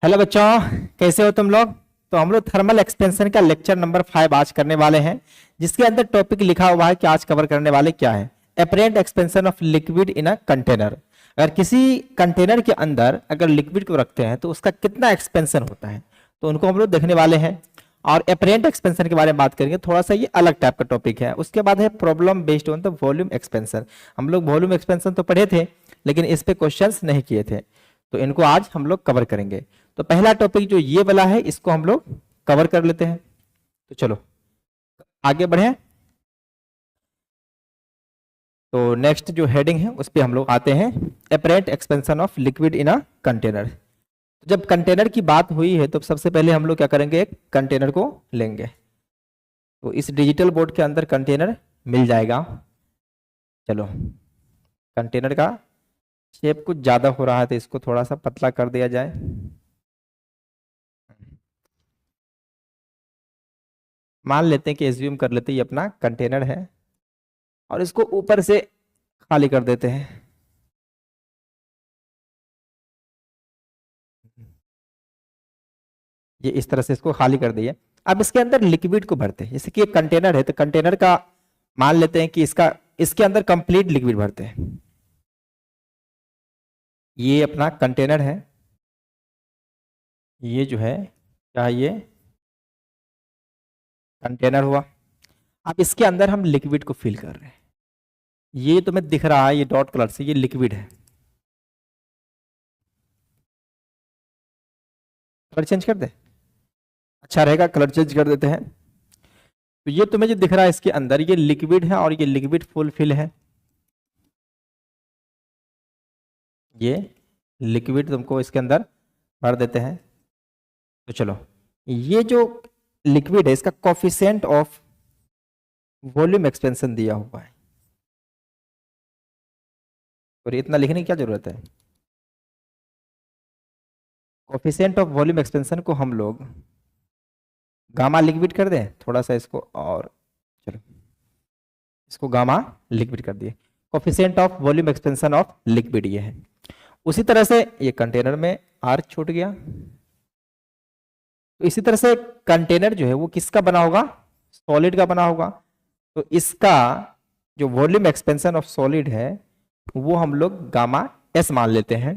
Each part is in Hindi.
हेलो बच्चों, कैसे हो तुम लोग। तो हम लोग थर्मल एक्सपेंशन का लेक्चर नंबर 5 आज करने वाले हैं, जिसके अंदर टॉपिक लिखा हुआ है कि आज कवर करने वाले क्या है। Apparent expansion of liquid in a container. अगर किसी कंटेनर के अंदर अगर लिक्विड को रखते हैं तो उसका कितना एक्सपेंशन होता है, तो उनको हम लोग देखने वाले हैं। और एपरेंट एक्सपेंशन के बारे में बात करेंगे, थोड़ा सा ये अलग टाइप का टॉपिक है। उसके बाद है problem based on the volume expansion. हम लोग वॉल्यूम एक्सपेंशन तो पढ़े थे, लेकिन इस पे क्वेश्चंस नहीं किए थे, तो इनको आज हम लोग कवर करेंगे। तो पहला टॉपिक जो ये वाला है, इसको हम लोग कवर कर लेते हैं। तो चलो आगे बढ़े। तो नेक्स्ट जो हेडिंग है उस पे हम लोग आते हैं, apparent expansion of liquid in a container. जब कंटेनर की बात हुई है तो सबसे पहले हम लोग क्या करेंगे, एक कंटेनर को लेंगे। तो इस डिजिटल बोर्ड के अंदर कंटेनर मिल जाएगा। चलो, कंटेनर का शेप कुछ ज्यादा हो रहा है तो इसको थोड़ा सा पतला कर दिया जाए। मान लेते हैं कि एज्यूम कर लेते हैं ये अपना कंटेनर है, और इसको ऊपर से खाली कर देते हैं। ये इस तरह से इसको खाली कर दिए। अब इसके अंदर लिक्विड को भरते हैं। जैसे कि एक कंटेनर है तो कंटेनर का मान लेते हैं कि इसके अंदर कंप्लीट लिक्विड भरते हैं। ये अपना कंटेनर है, ये जो है क्या है, ये कंटेनर हुआ। अब इसके अंदर हम लिक्विड को फिल कर रहे हैं। ये तुम्हें दिख रहा है, ये डॉट कलर से, ये लिक्विड है। कलर चेंज कर दे, अच्छा रहेगा, कलर चेंज कर देते हैं। तो ये तुम्हें जो दिख रहा है इसके अंदर, ये लिक्विड है और ये लिक्विड फुल फिल है। ये लिक्विड तुमको इसके अंदर भर देते हैं। तो चलो, ये जो लिक्विड है इसका कोफिशिएंट ऑफ वॉल्यूम एक्सपेंशन दिया हुआ है, और इतना लिखने की क्या जरूरत है। कोफिशिएंट ऑफ वॉल्यूम एक्सपेंशन को हम लोग गामा लिक्विड कर दें थोड़ा सा इसको, और चलो इसको गामा लिक्विड कर दिए। Coefficient of volume expansion of liquid ये है। उसी तरह से ये कंटेनर में आर छूट गया। तो इसी तरह से कंटेनर जो है वो किसका बना होगा, सॉलिड का बना होगा। तो इसका जो वॉल्यूम एक्सपेंशन ऑफ सॉलिड है वो हम लोग गामा एस मान लेते हैं।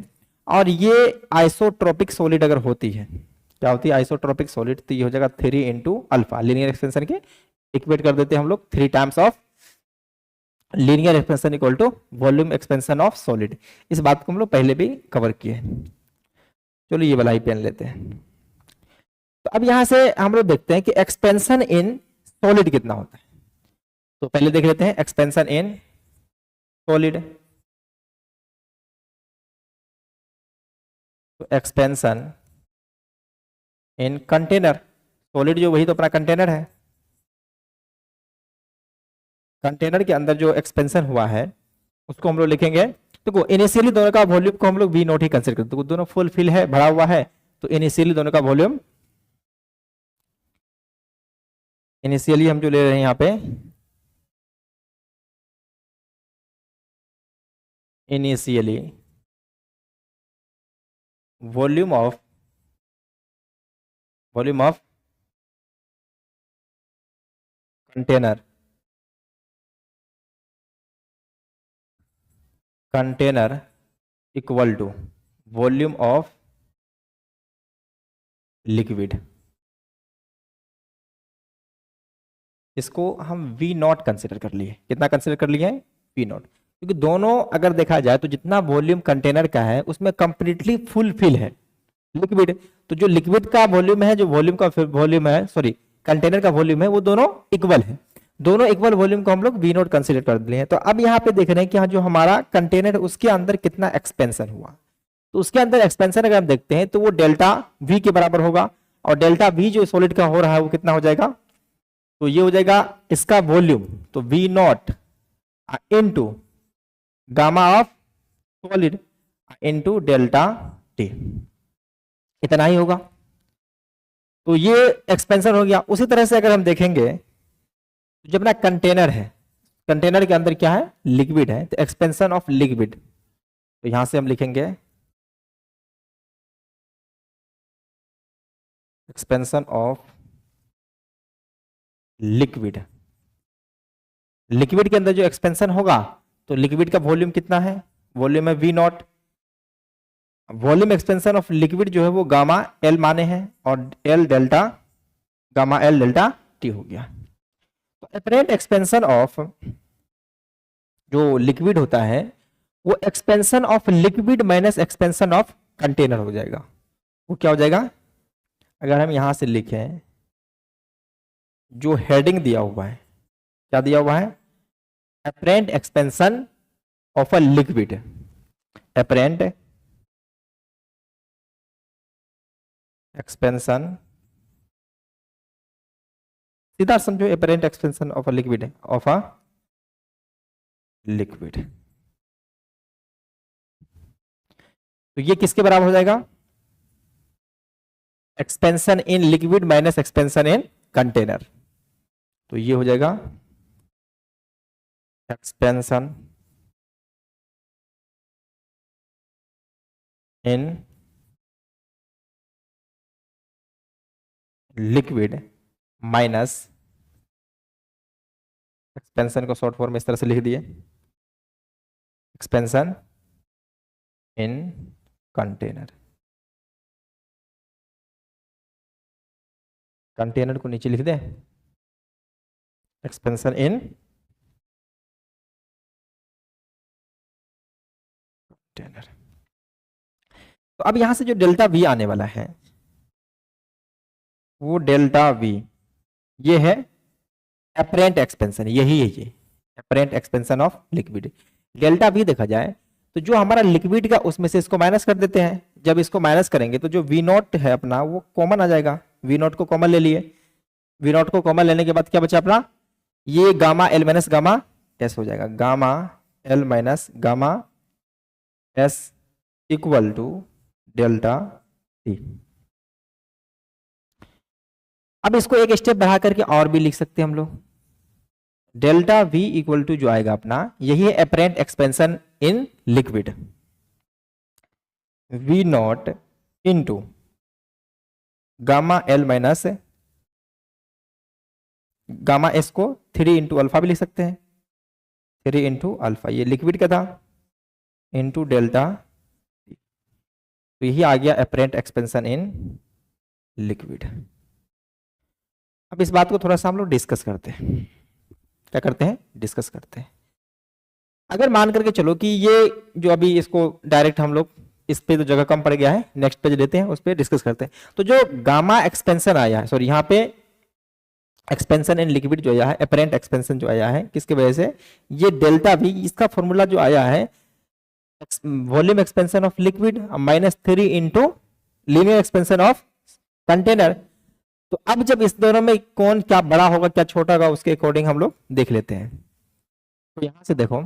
और ये आइसोट्रोपिक सॉलिड अगर होती है, क्या होती है आइसोट्रोपिक सॉलिड, तो ये हो जाएगा 3 इंटू अल्फा। लीनियर एक्सपेंशन के इक्वेट कर देते हैं हम लोग 3 times of linear expansion equal to volume expansion of solid. इस बात को हम लोग पहले भी कवर किए हैं। चलो ये वाला ही पेन लेते हैं। तो अब यहां से हम लोग देखते हैं कि एक्सपेंशन इन सॉलिड कितना होता है। तो पहले देख लेते हैं एक्सपेंशन इन सॉलिड। तो एक्सपेंशन इन कंटेनर, सॉलिड जो वही तो अपना कंटेनर है। कंटेनर के अंदर जो एक्सपेंशन हुआ है उसको हम लोग लिखेंगे। देखो इनिशियली दोनों का वॉल्यूम को हम लोग वी नॉट ही कंसिडर करते हैं, दोनों फुल फिल है, भरा हुआ है। तो इनिशियली दोनों का वॉल्यूम, इनिशियली हम जो ले रहे हैं यहाँ पे, initially volume of container, container equal to volume of liquid. इसको हम वी नॉट कंसिडर कर लिए। कितना कंसिडर कर लिए हैं, वी नॉट। क्योंकि दोनों अगर देखा जाए तो जितना वॉल्यूम कंटेनर का है उसमें कंप्लीटली फुल फिल है लिक्विड। तो जो लिक्विड का वॉल्यूम है, जो वॉल्यूम का वॉल्यूम है, सॉरी कंटेनर का वॉल्यूम है, वो दोनों इक्वल है। दोनों इक्वल वॉल्यूम को हम लोग वी नॉट कंसिडर कर लिए हैं। तो अब यहाँ पे देख रहे हैं कि हाँ, जो हमारा कंटेनर उसके अंदर कितना एक्सपेंशन हुआ। तो उसके अंदर एक्सपेंशन अगर हम देखते हैं तो वो डेल्टा वी के बराबर होगा। और डेल्टा वी जो सॉलिड का हो रहा है वो कितना हो जाएगा, तो ये हो जाएगा इसका वॉल्यूम, तो V nought into gamma of solid into delta T, इतना ही होगा। तो ये एक्सपेंशन हो गया। उसी तरह से अगर हम देखेंगे तो जब ना कंटेनर है, कंटेनर के अंदर क्या है, लिक्विड है, तो एक्सपेंशन ऑफ लिक्विड, तो यहां से हम लिखेंगे एक्सपेंशन ऑफ लिक्विड, लिक्विड के अंदर जो एक्सपेंशन होगा तो लिक्विड का वॉल्यूम कितना है, वॉल्यूम है V nought, volume expansion of liquid जो है वो गामा एल माने हैं और L delta gamma L delta T हो गया। तो एपरेंट एक्सपेंशन ऑफ जो लिक्विड होता है वो expansion of liquid minus expansion of container हो जाएगा। वो क्या हो जाएगा, अगर हम यहां से लिखें जो हेडिंग दिया हुआ है, क्या दिया हुआ है, apparent expansion of a liquid, apparent expansion, सीधा समझो apparent expansion of a liquid, of a liquid. तो ये किसके बराबर हो जाएगा, expansion in liquid minus expansion in container. तो ये हो जाएगा expansion in liquid minus, expansion को शॉर्ट फॉर्म में इस तरह से लिख दिए, एक्सपेंशन इन कंटेनर, कंटेनर को नीचे लिख दे, एक्सपेंशन इन कंटेनर। तो अब यहां से जो डेल्टा वी आने वाला है वो डेल्टा वी ये है एपरेंट एक्सपेंशन, यही है ये apparent expansion of liquid. Delta we देखा जाए तो जो हमारा लिक्विड का उसमें से इसको माइनस कर देते हैं, जब इसको माइनस करेंगे तो जो वी नॉट है अपना वो कॉमन आ जाएगा, वी नॉट को कॉमन ले लिए, वी नॉट को कॉमन लेने के बाद क्या बचा अपना, ये gamma L minus gamma S हो जाएगा, gamma L minus gamma S equal to delta T. अब इसको एक स्टेप बढ़ा करके और भी लिख सकते हैं हम लोग, डेल्टा वी इक्वल टू जो आएगा अपना यही है apparent expansion in liquid, V naught into gamma L minus gamma S को 3 इंटू अल्फा भी लिख सकते हैं, 3 इंटू अल्फा ये लिक्विड का था इंटू डेल्टा, तो यही आ गया एपरेंट एक्सपेंशन इन लिक्विड। अब इस बात को थोड़ा सा हम लोग डिस्कस करते हैं, क्या करते हैं, डिस्कस करते हैं। अगर मान करके चलो कि ये जो अभी इसको डायरेक्ट हम लोग इस पे तो जगह कम पड़ गया है, नेक्स्ट पेज लेते हैं उस पर डिस्कस करते हैं। तो जो गामा एक्सपेंशन आया है, सॉरी यहाँ पे एक्सपेंशन इन लिक्विड जो आया है, एपरेंट एक्सपेंशन जो आया है किसकी वजह से, ये डेल्टा वी इसका फॉर्मूला जो आया है volume expansion of liquid minus 3 into linear expansion of container. तो अब जब इस दोनों में कौन क्या बड़ा होगा क्या छोटा होगा उसके अकॉर्डिंग हम लोग देख लेते हैं। तो यहां से देखो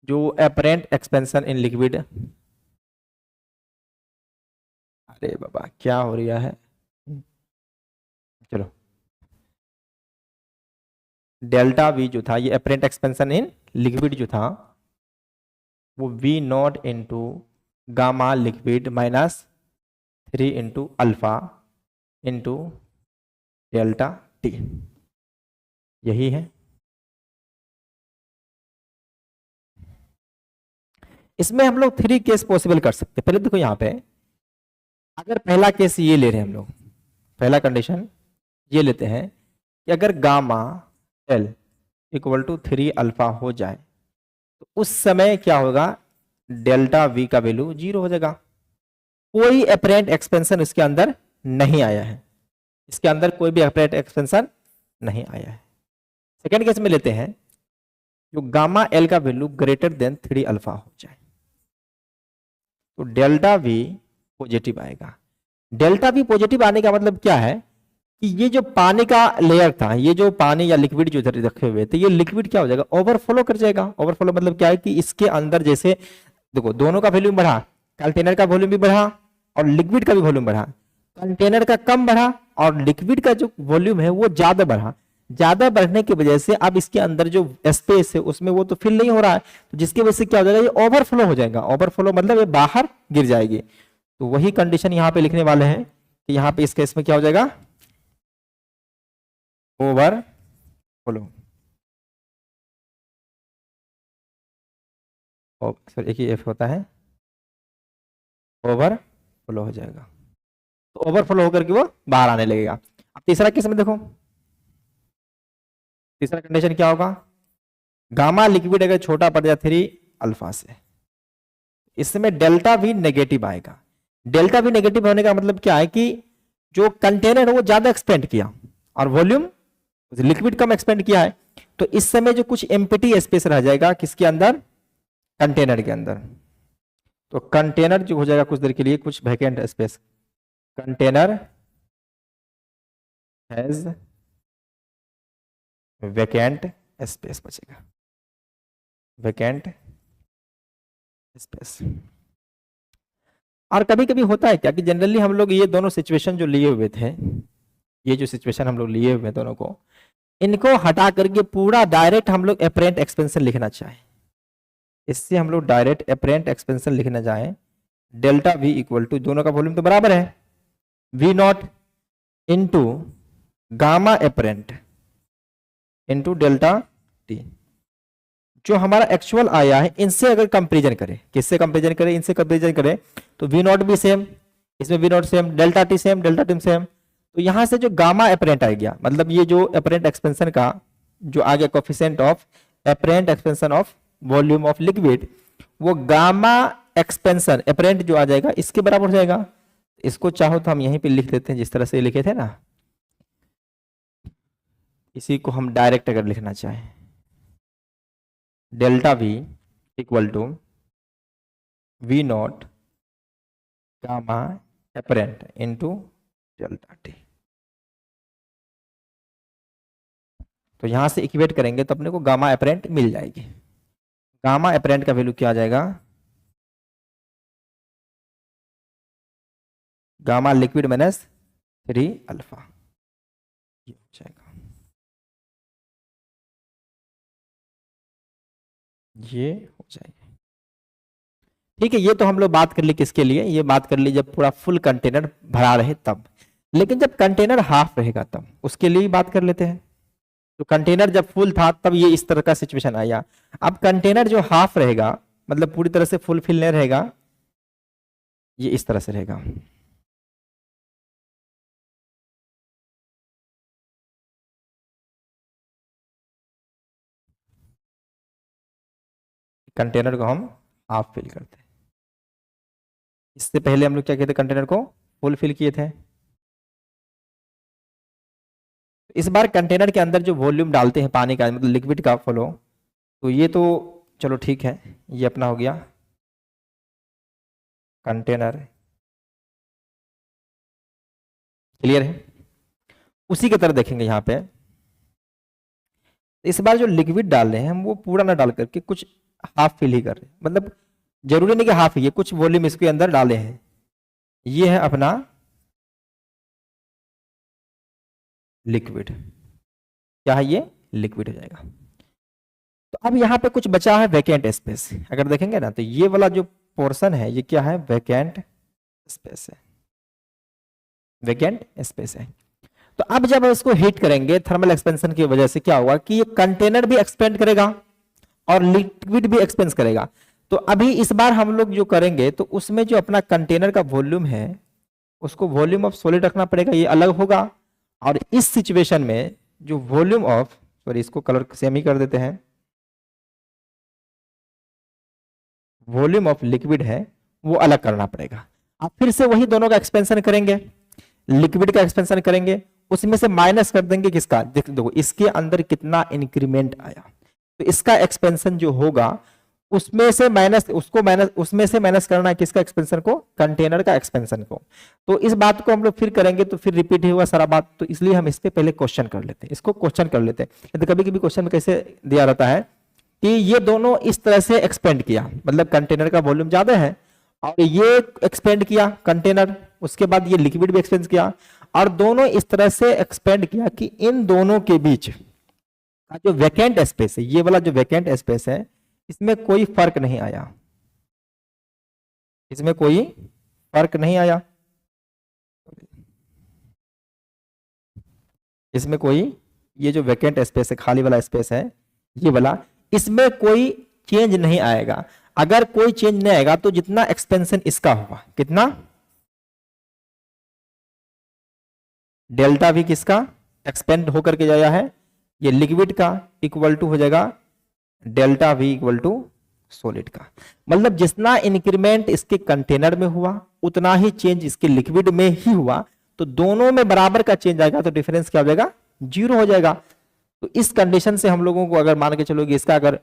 जो एपरेंट एक्सपेंशन इन लिक्विड, अरे बाबा क्या हो रहा है, चलो डेल्टा वी जो था ये एपरेंट एक्सपेंशन इन लिक्विड जो था वो V naught into gamma liquid minus 3 into alpha into delta T, यही है। इसमें हम लोग 3 केस पॉसिबल कर सकते हैं। पहले देखो यहां पे अगर पहला केस ये ले रहे हैं हम लोग, पहला कंडीशन ये लेते हैं कि अगर gamma L equal to 3 alpha हो जाए तो उस समय क्या होगा, डेल्टा वी का वैल्यू 0 हो जाएगा, कोई एपरेंट एक्सपेंशन इसके अंदर नहीं आया है, इसके अंदर कोई भी एपरेंट एक्सपेंशन नहीं आया है। सेकेंड केस में लेते हैं जो गामा एल का वैल्यू ग्रेटर देन 3 अल्फा हो जाए तो डेल्टा वी पॉजिटिव आएगा। डेल्टा वी पॉजिटिव आने का मतलब क्या है कि ये जो पानी का लेयर था, ये जो पानी या लिक्विड जो इधर रखे हुए थे, ये लिक्विड क्या हो जाएगा, ओवरफ्लो कर जाएगा। ओवरफ्लो मतलब क्या है कि इसके अंदर जैसे देखो दोनों का वॉल्यूम बढ़ा, कंटेनर का वॉल्यूम भी बढ़ा और लिक्विड का भी वॉल्यूम बढ़ा, कंटेनर का कम बढ़ा और लिक्विड का जो वॉल्यूम है वो ज्यादा बढ़ा। ज्यादा बढ़ने की वजह से अब इसके अंदर जो स्पेस है उसमें वो तो फिल नहीं हो रहा है, तो जिसकी वजह से क्या हो जाएगा, ये ओवरफ्लो हो जाएगा। ओवरफ्लो मतलब ये बाहर गिर जाएगी। तो वही कंडीशन यहाँ पे लिखने वाले हैं तो यहाँ पे इस केस में क्या हो जाएगा, ओवरफ्लो। सॉरी एक ही एफ होता है, ओवरफ्लो हो जाएगा। तो ओवरफ्लो होकर के वो बाहर आने लगेगा। अब तीसरा केस में देखो, तीसरा कंडीशन क्या होगा, गामा लिक्विड अगर छोटा पड़ जाए 3 अल्फा से, इसमें डेल्टा भी नेगेटिव आएगा। डेल्टा भी नेगेटिव होने का मतलब क्या है कि जो कंटेनर है वो ज्यादा एक्सपेंड किया और वॉल्यूम लिक्विड कम एक्सपेंड किया है, तो इस समय जो कुछ एम्प्टी स्पेस रह जाएगा किसके अंदर, कंटेनर के अंदर। तो कंटेनर जो हो जाएगा कुछ देर के लिए कुछ vacant space, container has vacant space बचेगा, वैकेंट स्पेस। और कभी कभी होता है क्या कि जनरली हम लोग ये दोनों सिचुएशन जो लिए हुए थे, ये जो सिचुएशन हम लोग लिए हुए दोनों को, इनको हटा करके पूरा डायरेक्ट हम लोग एपरेंट एक्सपेंशन लिखना चाहें, इससे हम लोग डायरेक्ट एपरेंट एक्सपेंशन लिखना चाहें, डेल्टा वी इक्वल टू, दोनों का वॉल्यूम तो बराबर है, V naught into gamma apparent into delta T. जो हमारा एक्चुअल आया है इनसे अगर कंपेरिजन करें, किससे कंपेरिजन करें, इनसे कंपेरिजन करें, तो वी नॉट भी सेम, इसमें V naught same, delta T same, delta T same. तो यहां से जो गामा एपरेंट आ गया, मतलब ये जो एपरेंट एक्सपेंशन का जो आ गया coefficient of apparent expansion of volume of liquid, वो गामा एक्सपेंशन एपरेंट जो आ जाएगा इसके बराबर हो जाएगा। इसको चाहो तो हम यहीं पे लिख देते हैं जिस तरह से लिखे थे ना, इसी को हम डायरेक्ट अगर लिखना चाहें, delta V equal to V naught gamma apparent into delta T. तो यहां से इक्वेट करेंगे तो अपने को गामा एपरेंट मिल जाएगी। गामा एपरेंट का वैल्यू क्या आ जाएगा, गामा लिक्विड माइनस 3 अल्फा, ये हो जाएगा, ये हो जाएगा। ठीक है, ये तो हम लोग बात कर ली किसके लिए, ये बात कर ली जब पूरा फुल कंटेनर भरा रहे तब। लेकिन जब कंटेनर हाफ रहेगा तब उसके लिए बात कर लेते हैं। तो कंटेनर जब फुल था तब ये इस तरह का सिचुएशन आया। अब कंटेनर जो हाफ रहेगा, मतलब पूरी तरह से फुल फिल नहीं रहेगा, ये इस तरह से रहेगा। कंटेनर को हम हाफ फिल करते हैं। इससे पहले हम लोग क्या कहते, कंटेनर को फुल फिल किए थे। इस बार कंटेनर के अंदर जो वॉल्यूम डालते हैं पानी का, मतलब लिक्विड का फ्लो, तो ये तो चलो ठीक है, ये अपना हो गया कंटेनर, क्लियर है। उसी की तरह देखेंगे यहाँ पे, इस बार जो लिक्विड डाल रहे हैं हम वो पूरा ना डाल करके कुछ हाफ फिल ही कर रहे हैं, मतलब जरूरी नहीं कि हाफ ही है, कुछ वॉल्यूम इसके अंदर डाले हैं। ये है अपना लिक्विड, क्या है, ये लिक्विड हो जाएगा। तो अब यहाँ पे कुछ बचा है वैकेंट स्पेस, अगर देखेंगे ना तो ये वाला जो पोर्शन है ये क्या है, वैकेंट स्पेस है, वैकेंट स्पेस है। तो अब जब इसको हीट करेंगे थर्मल एक्सपेंशन की वजह से क्या होगा कि ये कंटेनर भी एक्सपेंड करेगा और लिक्विड भी एक्सपेंस करेगा। तो अभी इस बार हम लोग जो करेंगे तो उसमें जो अपना कंटेनर का वॉल्यूम है उसको वॉल्यूम ऑफ सॉलिड रखना पड़ेगा, ये अलग होगा। और इस सिचुएशन में जो वॉल्यूम ऑफ, सॉरी इसको कलर सेम ही कर देते हैं, वॉल्यूम ऑफ लिक्विड है वो अलग करना पड़ेगा। अब फिर से वही दोनों का एक्सपेंशन करेंगे, लिक्विड का एक्सपेंशन करेंगे, उसमें से माइनस कर देंगे किसका, देखो इसके अंदर कितना इंक्रीमेंट आया, तो इसका एक्सपेंशन जो होगा उसमें से माइनस, उसको माइनस, उसमें से माइनस करना है किसका एक्सपेंशन को, कंटेनर का एक्सपेंशन को। तो इस बात को हम लोग फिर करेंगे तो फिर रिपीट ही हुआ सारा बात, तो इसलिए हम इस पे पहले क्वेश्चन कर लेते हैं, इसको क्वेश्चन कर लेते हैं। तो कभी कभी क्वेश्चन में कैसे दिया रहता है कि ये दोनों इस तरह से एक्सपेंड किया, मतलब कंटेनर का वॉल्यूम ज्यादा है और ये एक्सपेंड किया कंटेनर, उसके बाद ये लिक्विड भी एक्सपेंड किया, और दोनों इस तरह से एक्सपेंड किया कि इन दोनों के बीच का जो वैकेंट स्पेस है, ये वाला जो वैकेंट स्पेस है, इसमें कोई फर्क नहीं आया, इसमें कोई फर्क नहीं आया। इसमें कोई, ये जो वैकेंट स्पेस है, खाली वाला स्पेस है ये वाला, इसमें कोई चेंज नहीं आएगा। अगर कोई चेंज नहीं आएगा तो जितना एक्सपेंशन इसका होगा, कितना, डेल्टा भी किसका एक्सपेंड होकर के जाया है, ये लिक्विड का, इक्वल टू हो जाएगा डेल्टा भी इक्वल टू सॉलिड का। मतलब जितना इंक्रीमेंट इसके कंटेनर में हुआ उतना ही चेंज इसके लिक्विड में ही हुआ, तो दोनों में बराबर का चेंज आएगा, तो डिफरेंस क्या हो जाएगा, जीरो हो जाएगा। तो इस कंडीशन से हम लोगों को अगर मान के चलोगे, इसका अगर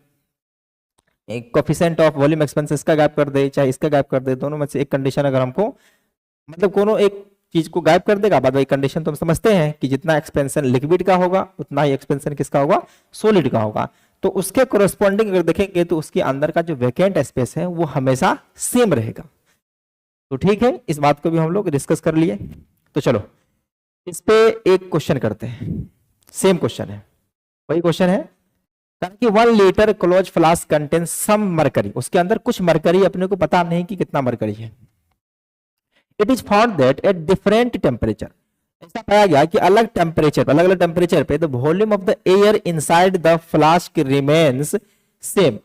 कोफिशिएंट ऑफ वॉल्यूम एक्सपेंशन इसका गायब कर दे चाहे इसका गायब कर दे, दोनों में से एक कंडीशन अगर हमको, मतलब कोनो एक चीज को गायब कर देगा, बाद में कंडीशन तो हम समझते हैं कि जितना एक्सपेंशन लिक्विड का होगा उतना ही एक्सपेंशन किसका होगा, सॉलिड का होगा। तो उसके कोरस्पॉन्डिंग अगर देखेंगे तो उसके अंदर का जो वैकेंट स्पेस है वो हमेशा सेम रहेगा। तो ठीक है, इस बात को भी हम लोग डिस्कस कर लिए। तो चलो इस पे एक क्वेश्चन करते हैं, सेम क्वेश्चन है, वही क्वेश्चन है कि 1 litre close flask contains some mercury, उसके अंदर कुछ मरकरी, अपने को पता नहीं कि कितना मरकरी है। It is found that at different temperature, ऐसा पाया गया कि अलग टेम्परेचर, अलग अलग टेम्परेचर पे the volume of the air inside the flask remains same.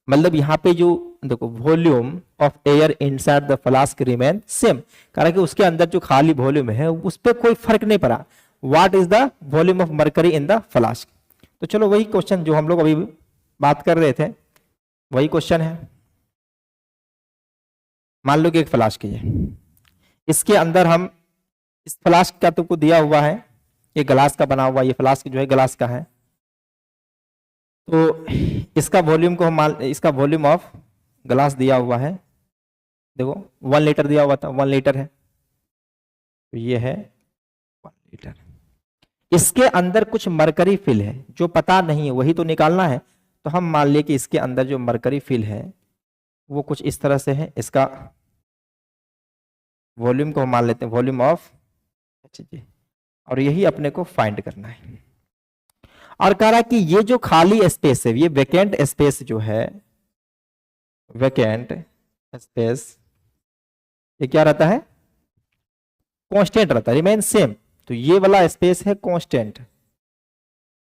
मतलब यहाँ पे जो देखो volume of air inside the flask remain same, कारण कि उसके अंदर जो खाली वॉल्यूम है उस पर कोई फर्क नहीं पड़ा। What is the volume of mercury in the flask. तो चलो वही क्वेश्चन जो हम लोग अभी बात कर रहे थे वही क्वेश्चन है। मान लो कि एक फ्लास्क है, इसके अंदर हम, इस फ्लास्क का तुमको दिया हुआ है, ये ग्लास का बना हुआ, ये फ्लास्क जो है ग्लास का है, तो इसका वॉल्यूम को हम मान, इसका वॉल्यूम ऑफ ग्लास दिया हुआ है, देखो 1 लीटर दिया हुआ था, 1 लीटर है, तो ये है 1 लीटर। इसके अंदर कुछ मरकरी फिल है जो पता नहीं है, वही तो निकालना है। तो हम मान लिए कि इसके अंदर जो मरकरी फिल है वो कुछ इस तरह से है, इसका वॉल्यूम को हम मान लेते हैं वॉल्यूम ऑफ, और यही अपने को फाइंड करना है। और कह रहा है कि ये जो खाली स्पेस है, ये वैकेंट स्पेस जो है, वैकेंट स्पेस, ये क्या रहता है, कांस्टेंट रहता है, रिमेन सेम। तो ये वाला स्पेस है कांस्टेंट।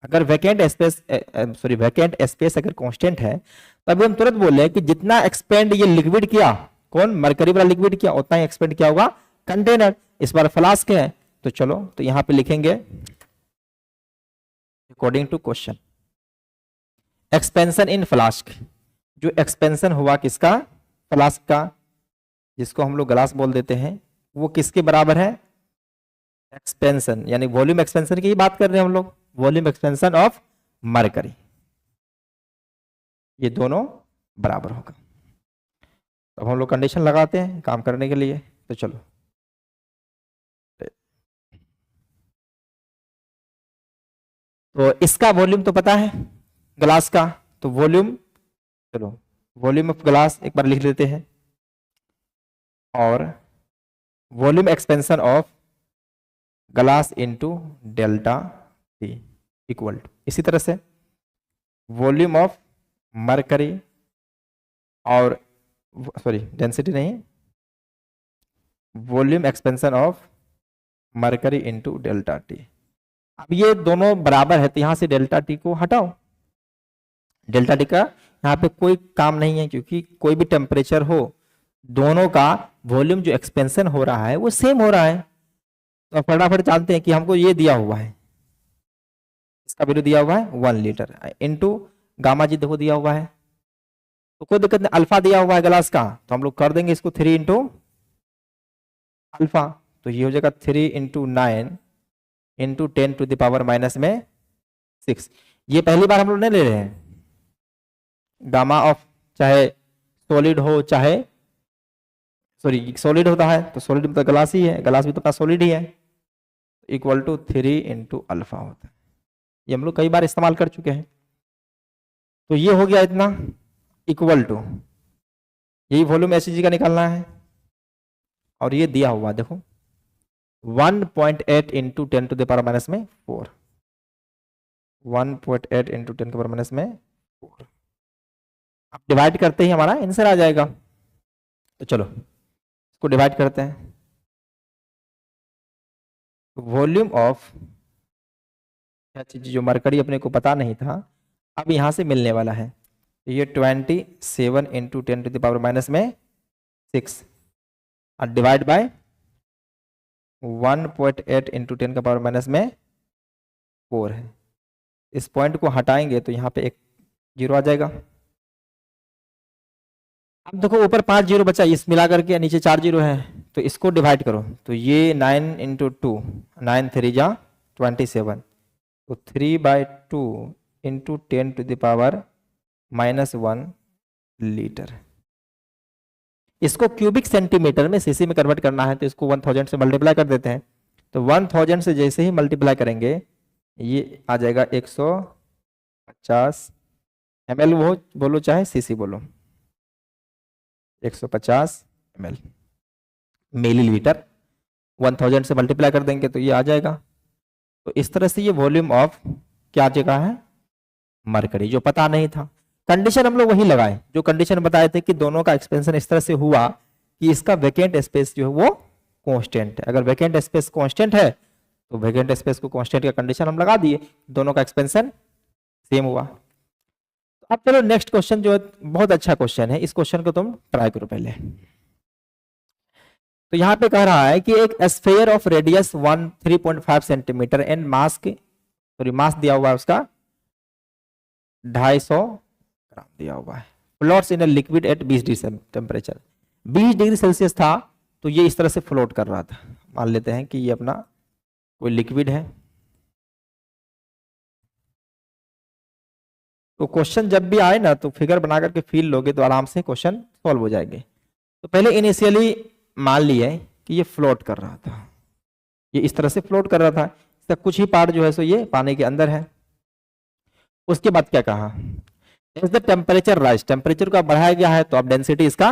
अगर vacant space, sorry vacant space अगर कांस्टेंट है तो अभी हम तुरंत बोल रहे हैं कि जितना एक्सपेंड ये लिक्विड किया, कौन, मरकरी वाला लिक्विड किया, उतना ही एक्सपेंड किया होगा कंटेनर। इस बार फ्लास्क है, तो चलो तो यहां पे लिखेंगे according to question, expansion in flask, जो एक्सपेंशन हुआ किसका, फ्लास्क का, जिसको हम लोग ग्लास बोल देते हैं, वो किसके बराबर है, एक्सपेंशन, यानी वॉल्यूम एक्सपेंशन की बात कर रहे हैं हम लोग, वॉल्यूम एक्सपेंशन ऑफ मरकरी, ये दोनों बराबर होगा। अब हम लोग कंडीशन लगाते हैं काम करने के लिए। तो चलो तो इसका वॉल्यूम तो पता है ग्लास का, तो वॉल्यूम, चलो वॉल्यूम ऑफ ग्लास एक बार लिख लेते हैं, और volume expansion of glass into delta T equal to, इसी तरह से वॉल्यूम ऑफ मरकरी, और सॉरी डेंसिटी नहीं, volume expansion of mercury into delta T. अब ये दोनों बराबर है तो यहां से डेल्टा टी को हटाओ, डेल्टा टी का यहाँ पे कोई काम नहीं है, क्योंकि कोई भी टेम्परेचर हो दोनों का वॉल्यूम जो एक्सपेंशन हो रहा है वो सेम हो रहा है। तो फटाफट जानते हैं कि हमको ये दिया हुआ है, इसका वैल्यू दिया हुआ है 1 लीटर इनटू गामा जी देखो दिया हुआ है, तो कोई दिक्कत नहीं, अल्फा दिया हुआ है ग्लास का, तो हम लोग कर देंगे इसको 3 इंटू अल्फा, तो ये हो जाएगा 3 into 9 into 10 to the power minus में 6। ये पहली बार हम लोग नहीं ले रहे हैं, गामा ऑफ चाहे सॉलिड हो चाहे, सॉरी सॉलिड होता है तो सॉलिड तो ग्लास ही है, ग्लास भी तो अपना सॉलिड ही है, इक्वल टू 3 इंटू अल्फा होता है। ये हम लोग कई बार इस्तेमाल कर चुके हैं। तो ये हो गया इतना, इक्वल टू, यही वॉल्यूम एसजी का निकालना है, और ये दिया हुआ देखो 1.8 into 10 to the power minus में 4, 1.8 इंटू 10 के पावर माइनस में 4, अब डिवाइड करते ही हमारा आंसर आ जाएगा। तो चलो इसको डिवाइड करते हैं, वॉल्यूम ऑफ चीज जो मरकरी अपने को पता नहीं था, अब यहाँ से मिलने वाला है। तो ये 27 into 10 to the power minus में 6 और डिवाइड बाय 1.8 इंटू 10 का पावर माइनस में 4 है। इस पॉइंट को हटाएंगे तो यहाँ पे एक जीरो आ जाएगा। अब देखो ऊपर 5 जीरो बचा, इस मिला करके नीचे 4 जीरो है, तो इसको डिवाइड करो। तो ये 9 इंटू 2, 9 3 जा 27, तो 3/2 into 10 to the power minus 1 litre. इसको क्यूबिक सेंटीमीटर में सीसी में कन्वर्ट करना है, तो इसको 1000 से मल्टीप्लाई कर देते हैं। तो 1000 से जैसे ही मल्टीप्लाई करेंगे ये आ जाएगा 150 ml, वो बोलो चाहे सीसी बोलो, 150 ml मिलीलीटर। 1000 से मल्टीप्लाई कर देंगे तो ये आ जाएगा। तो इस तरह से ये वॉल्यूम ऑफ क्या जगह है, मरकरी, जो पता नहीं था। कंडीशन हम लोग वही लगाए जो कंडीशन बताए थे कि दोनों का एक्सपेंशन इस तरह से हुआ कि इसका वैकेंट स्पेस जो है वो कांस्टेंट है। अगर वैकेंट स्पेस कांस्टेंट है तो वैकेंट स्पेस को कांस्टेंट का कंडीशन हम लगा दिए, दोनों का एक्सपेंशन सेम हुआ। अब चलो नेक्स्ट क्वेश्चन जो है बहुत अच्छा क्वेश्चन है, इस क्वेश्चन को तुम ट्राई करो पहले। तो यहाँ पे कह रहा है कि एक sphere of radius 3.5 centimetre and mass दिया हुआ है उसका 250 ग्राम दिया हुआ है, floats in a liquid at 20 degree temperature. 20 degree Celsius था तो ये इस तरह से फ्लोट कर रहा था। मान लेते हैं कि ये अपना कोई लिक्विड है। तो क्वेश्चन जब भी आए ना तो फिगर बना करके फील लोगे तो आराम से क्वेश्चन सॉल्व हो जाएंगे। तो पहले इनिशियली मान लिया कि ये फ्लोट कर रहा था, ये इस तरह से फ्लोट कर रहा था, इसका कुछ ही पार्ट जो है सो ये पानी के अंदर है। उसके बाद क्या कहा, as the temperature rise, temperature का बढ़ाया गया है तो अब डेंसिटी इसका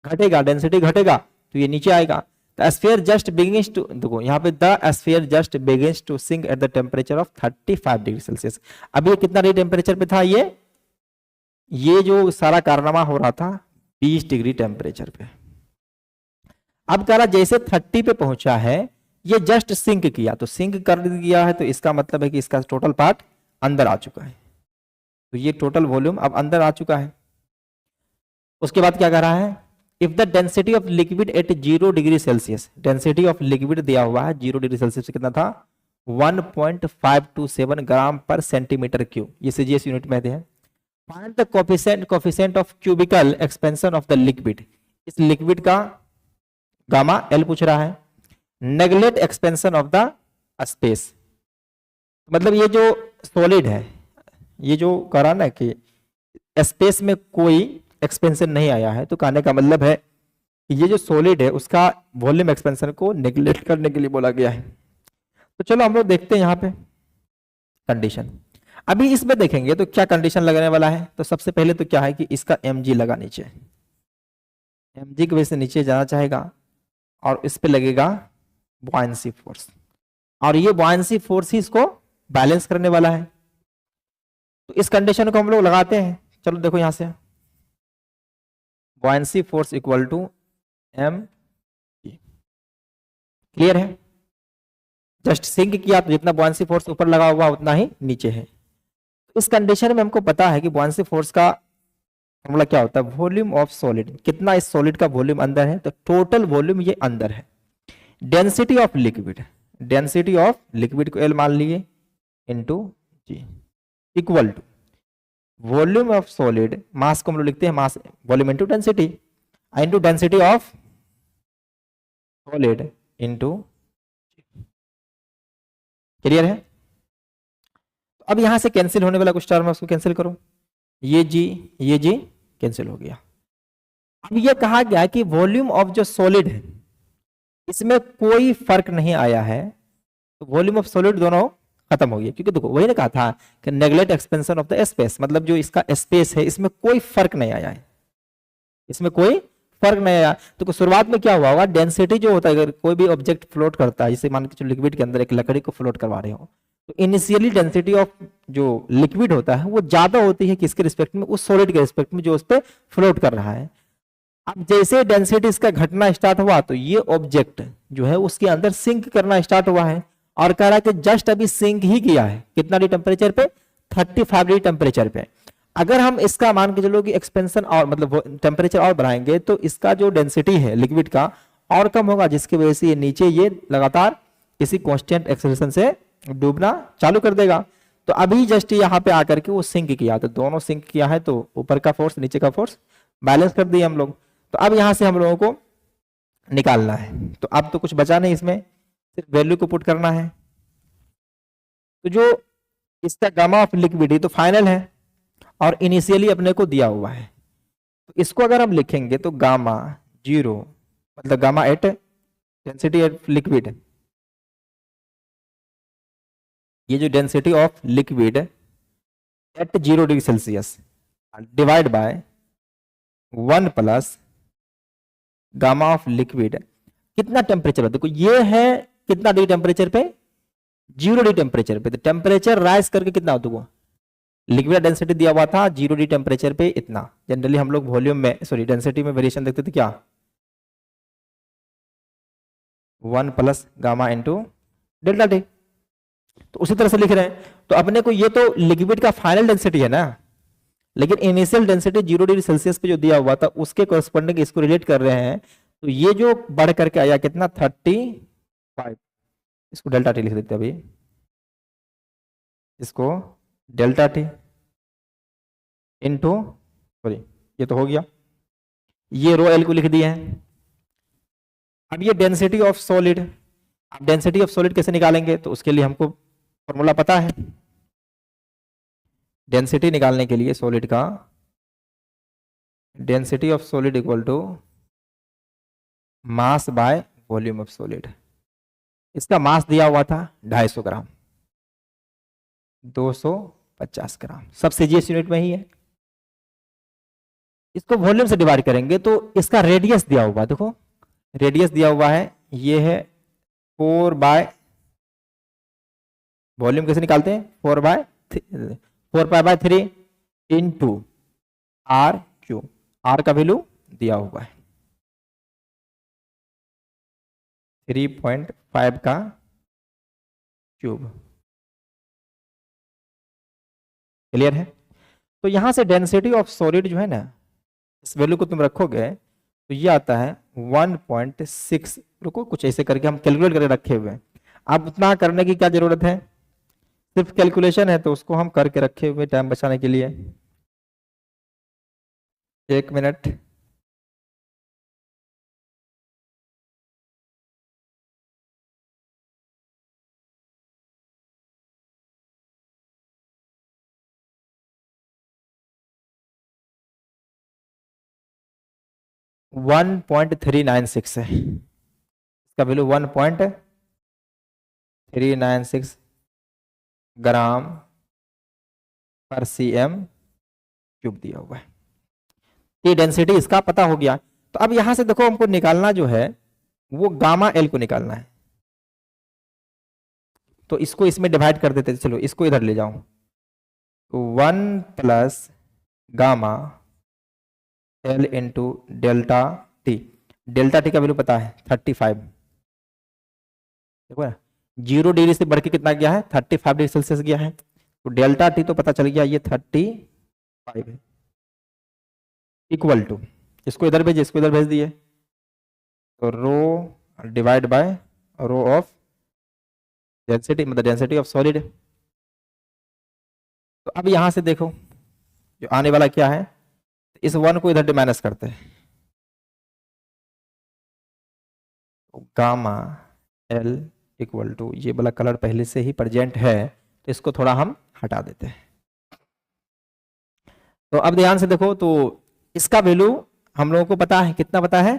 घटेगा, डेंसिटी घटेगा तो ये नीचे आएगा। The sphere just begins to, देखो यहाँ पे the sphere just begins to sink at the temperature of 35 degree Celsius. अब ये कितना डिग्री टेम्परेचर पे था, ये जो सारा कारनामा हो रहा था 20 डिग्री टेम्परेचर पे। अब कह रहा जैसे 30 पे पहुंचा है ये जस्ट सिंक किया, तो सिंक कर दिया है तो इसका मतलब है कि इसका टोटल पार्ट अंदर आ चुका है। तो ये टोटल वॉल्यूम अब अंदर आ चुका है। उसके बाद क्या कह रहा है, if the density of liquid at 0 degree Celsius, density of liquid दिया हुआ है 0 डिग्री सेल्सियस से कितना था 1.527 ग्राम पर सेंटीमीटर क्यूब, ये सीजीएस यूनिट में है। Find the coefficient of cubicle expansion of the liquid, इस लिक्विड का गामा एल पूछ रहा है। Neglect expansion of the space, मतलब ये जो सॉलिड है, ये जो करा ना कि स्पेस में कोई एक्सपेंशन नहीं आया है, तो कहने का मतलब है कि ये जो सॉलिड है उसका वॉल्यूम एक्सपेंशन को नेगलेक्ट करने के लिए बोला गया है। तो चलो हम लोग देखते हैं यहाँ पे कंडीशन। अभी इसमें देखेंगे तो क्या कंडीशन लगने वाला है। तो सबसे पहले तो क्या है कि इसका mg लगा नीचे, mg की वजह से नीचे जाना चाहेगा और इस पे लगेगा बॉयंसी फोर्स, और ये बॉयंसी फोर्स ही इसको बैलेंस करने वाला है। तो इस कंडीशन को हम लोग लगाते हैं। चलो देखो यहां से buoyancy force equal to m, clear है। जस्ट सिंक किया तो जितना बॉयंसी फोर्स ऊपर लगा हुआ उतना ही नीचे है। इस कंडीशन में हमको पता है कि बॉयंसी फोर्स का फॉर्मूला क्या होता है, वॉल्यूम ऑफ सॉलिड, कितना इस सॉलिड का वॉल्यूम अंदर है, तो टोटल वॉल्यूम ये अंदर है। Density of liquid, density of liquid को L मान लिए into g equal to volume of solid, mass को हम लोग लिखते हैं mass volume into density, into density of solid into, clear है। अब यहां से कैंसिल होने वाला कुछ टर्म है उसको कैंसिल करो, ये जी कैंसिल हो गया। अब ये कहा गया कि वॉल्यूम ऑफ जो सॉलिड है इसमें कोई फर्क नहीं आया है, तो वॉल्यूम ऑफ सॉलिड दोनों खत्म हो गया। क्योंकि देखो वही ने कहा था कि neglect expansion of the space, मतलब जो इसका स्पेस है इसमें कोई फर्क नहीं आया है, इसमें कोई फर्क नहीं आया। तो शुरुआत में क्या हुआ होगा, डेंसिटी जो होता है, अगर कोई भी ऑब्जेक्ट फ्लोट करता है, जैसे मान के लिक्विड के अंदर एक लकड़ी को फ्लोट करवा रहे हो, तो इनिशियली डेंसिटी ऑफ जो लिक्विड होता है वो ज्यादा होती है किसके रिस्पेक्ट में, उस सॉलिड के रिस्पेक्ट में जो उस पर फ्लोट कर रहा है। अब जैसे डेंसिटी इसका घटना स्टार्ट हुआ तो ये ऑब्जेक्ट जो है उसके अंदर सिंक करना स्टार्ट हुआ है, और कह रहा है कि जस्ट अभी सिंक ही किया है, कितना डिग्री टेम्परेचर पे, 35 डिग्री टेम्परेचर पे। अगर हम इसका मान के चलो कि एक्सपेंशन और मतलब टेम्परेचर और बढ़ाएंगे तो इसका जो डेंसिटी है लिक्विड का और कम होगा, जिसकी वजह से ये नीचे ये लगातार किसी कांस्टेंट एक्सेलरेशन से डूबना चालू कर देगा। तो अभी जस्ट यहाँ पे आकर के वो सिंक किया, तो दोनों सिंक किया है तो ऊपर का फोर्स नीचे का फोर्स बैलेंस कर दिए हम लोग। तो अब यहाँ से हम लोगों को निकालना है, तो अब तो कुछ बचा नहीं, इसमें सिर्फ वैल्यू को पुट करना है। तो जो इसका गामा ऑफ लिक्विड तो फाइनल है और इनिशियली अपने को दिया हुआ है, तो इसको अगर हम लिखेंगे तो गामा 0 मतलब gamma at density at liquid, ये जो density of liquid at 0 degree Celsius divide by 1 plus gamma of liquid कितना टेम्परेचर, देखो ये है कितना डिग्री टेम्परेचर पे, 0 डिग्री टेम्परेचर पे। तो टेम्परेचर राइज करके कितना होता है, लिक्विड डेंसिटी दिया हुआ था 0 डिग्री टेम्परेचर पे इतना। जनरली हम लोग वॉल्यूम में सॉरी डेंसिटी में वेरिएशन देखते थे क्या, 1 plus gamma into delta T. तो उसी तरह से लिख रहे हैं। तो अपने को ये तो लिक्विड का फाइनल डेंसिटी है ना, लेकिन इनिशियल डेंसिटी 0 डिग्री सेल्सियस पे जो दिया हुआ था उसके कॉरेस्पॉन्डिंग इसको रिलेट कर रहे हैं। तो ये जो बढ़ करके आया कितना 35, इसको डेल्टा टी लिख देते हैं अभी, इसको डेल्टा टी इंटू सॉरी ये तो हो गया, ये रो एल को लिख दिए हैं। अब ये डेंसिटी ऑफ सॉलिड, अब डेंसिटी ऑफ सॉलिड कैसे निकालेंगे, तो उसके लिए हमको फॉर्मूला पता है। डेंसिटी निकालने के लिए सॉलिड का density of solid equal to mass by volume of solid. इसका मास दिया हुआ था 250 ग्राम, 250 ग्राम, सब सीजीएस यूनिट में ही है। इसको वॉल्यूम से डिवाइड करेंगे तो इसका रेडियस दिया हुआ, देखो रेडियस दिया हुआ है, ये है 4 बाय, वॉल्यूम कैसे निकालते हैं 4 pi by 3 into R cube, R का वैल्यू दिया हुआ है 3.5 का क्यूब। क्लियर है। तो यहां से डेंसिटी ऑफ सॉलिड जो है ना, इस वैल्यू को तुम रखोगे तो ये आता है 1.6, रुको कुछ ऐसे करके हम कैलकुलेट करके रखे हुए हैं। अब उतना करने की क्या जरूरत है, सिर्फ कैलकुलेशन है तो उसको हम करके रखे हुए टाइम बचाने के लिए। 1 मिनट, वन 1.396 है इसका वैल्यू, 1.396 ग्राम पर cm क्यूब दिया हुआ है। ये डेंसिटी इसका पता हो गया। तो अब यहां से देखो हमको निकालना जो है वो गामा एल को निकालना है, तो इसको इसमें डिवाइड कर देते, चलो इसको इधर ले जाओ, तो 1 plus gamma L into delta T. Delta T का वैल्यू पता है 35, देखो ना 0 डिग्री से बढ़ के कितना गया है 35 डिग्री सेल्सियस गया है। तो डेल्टा टी तो पता चल गया ये 35 है, इक्वल टू, इसको इधर भेजिए, इसको इधर भेज दिए, तो rho divide by rho of density, मतलब डेंसिटी ऑफ सॉलिड। तो अब यहां से देखो जो आने वाला क्या है, इस 1 को इधर माइनस करते हैं, तो गामा एल इक्वल टू, ये वाला कलर पहले से ही प्रेजेंट है तो इसको थोड़ा हम हटा देते हैं। तो अब ध्यान से देखो, तो इसका वैल्यू हम लोगों को पता है, कितना पता है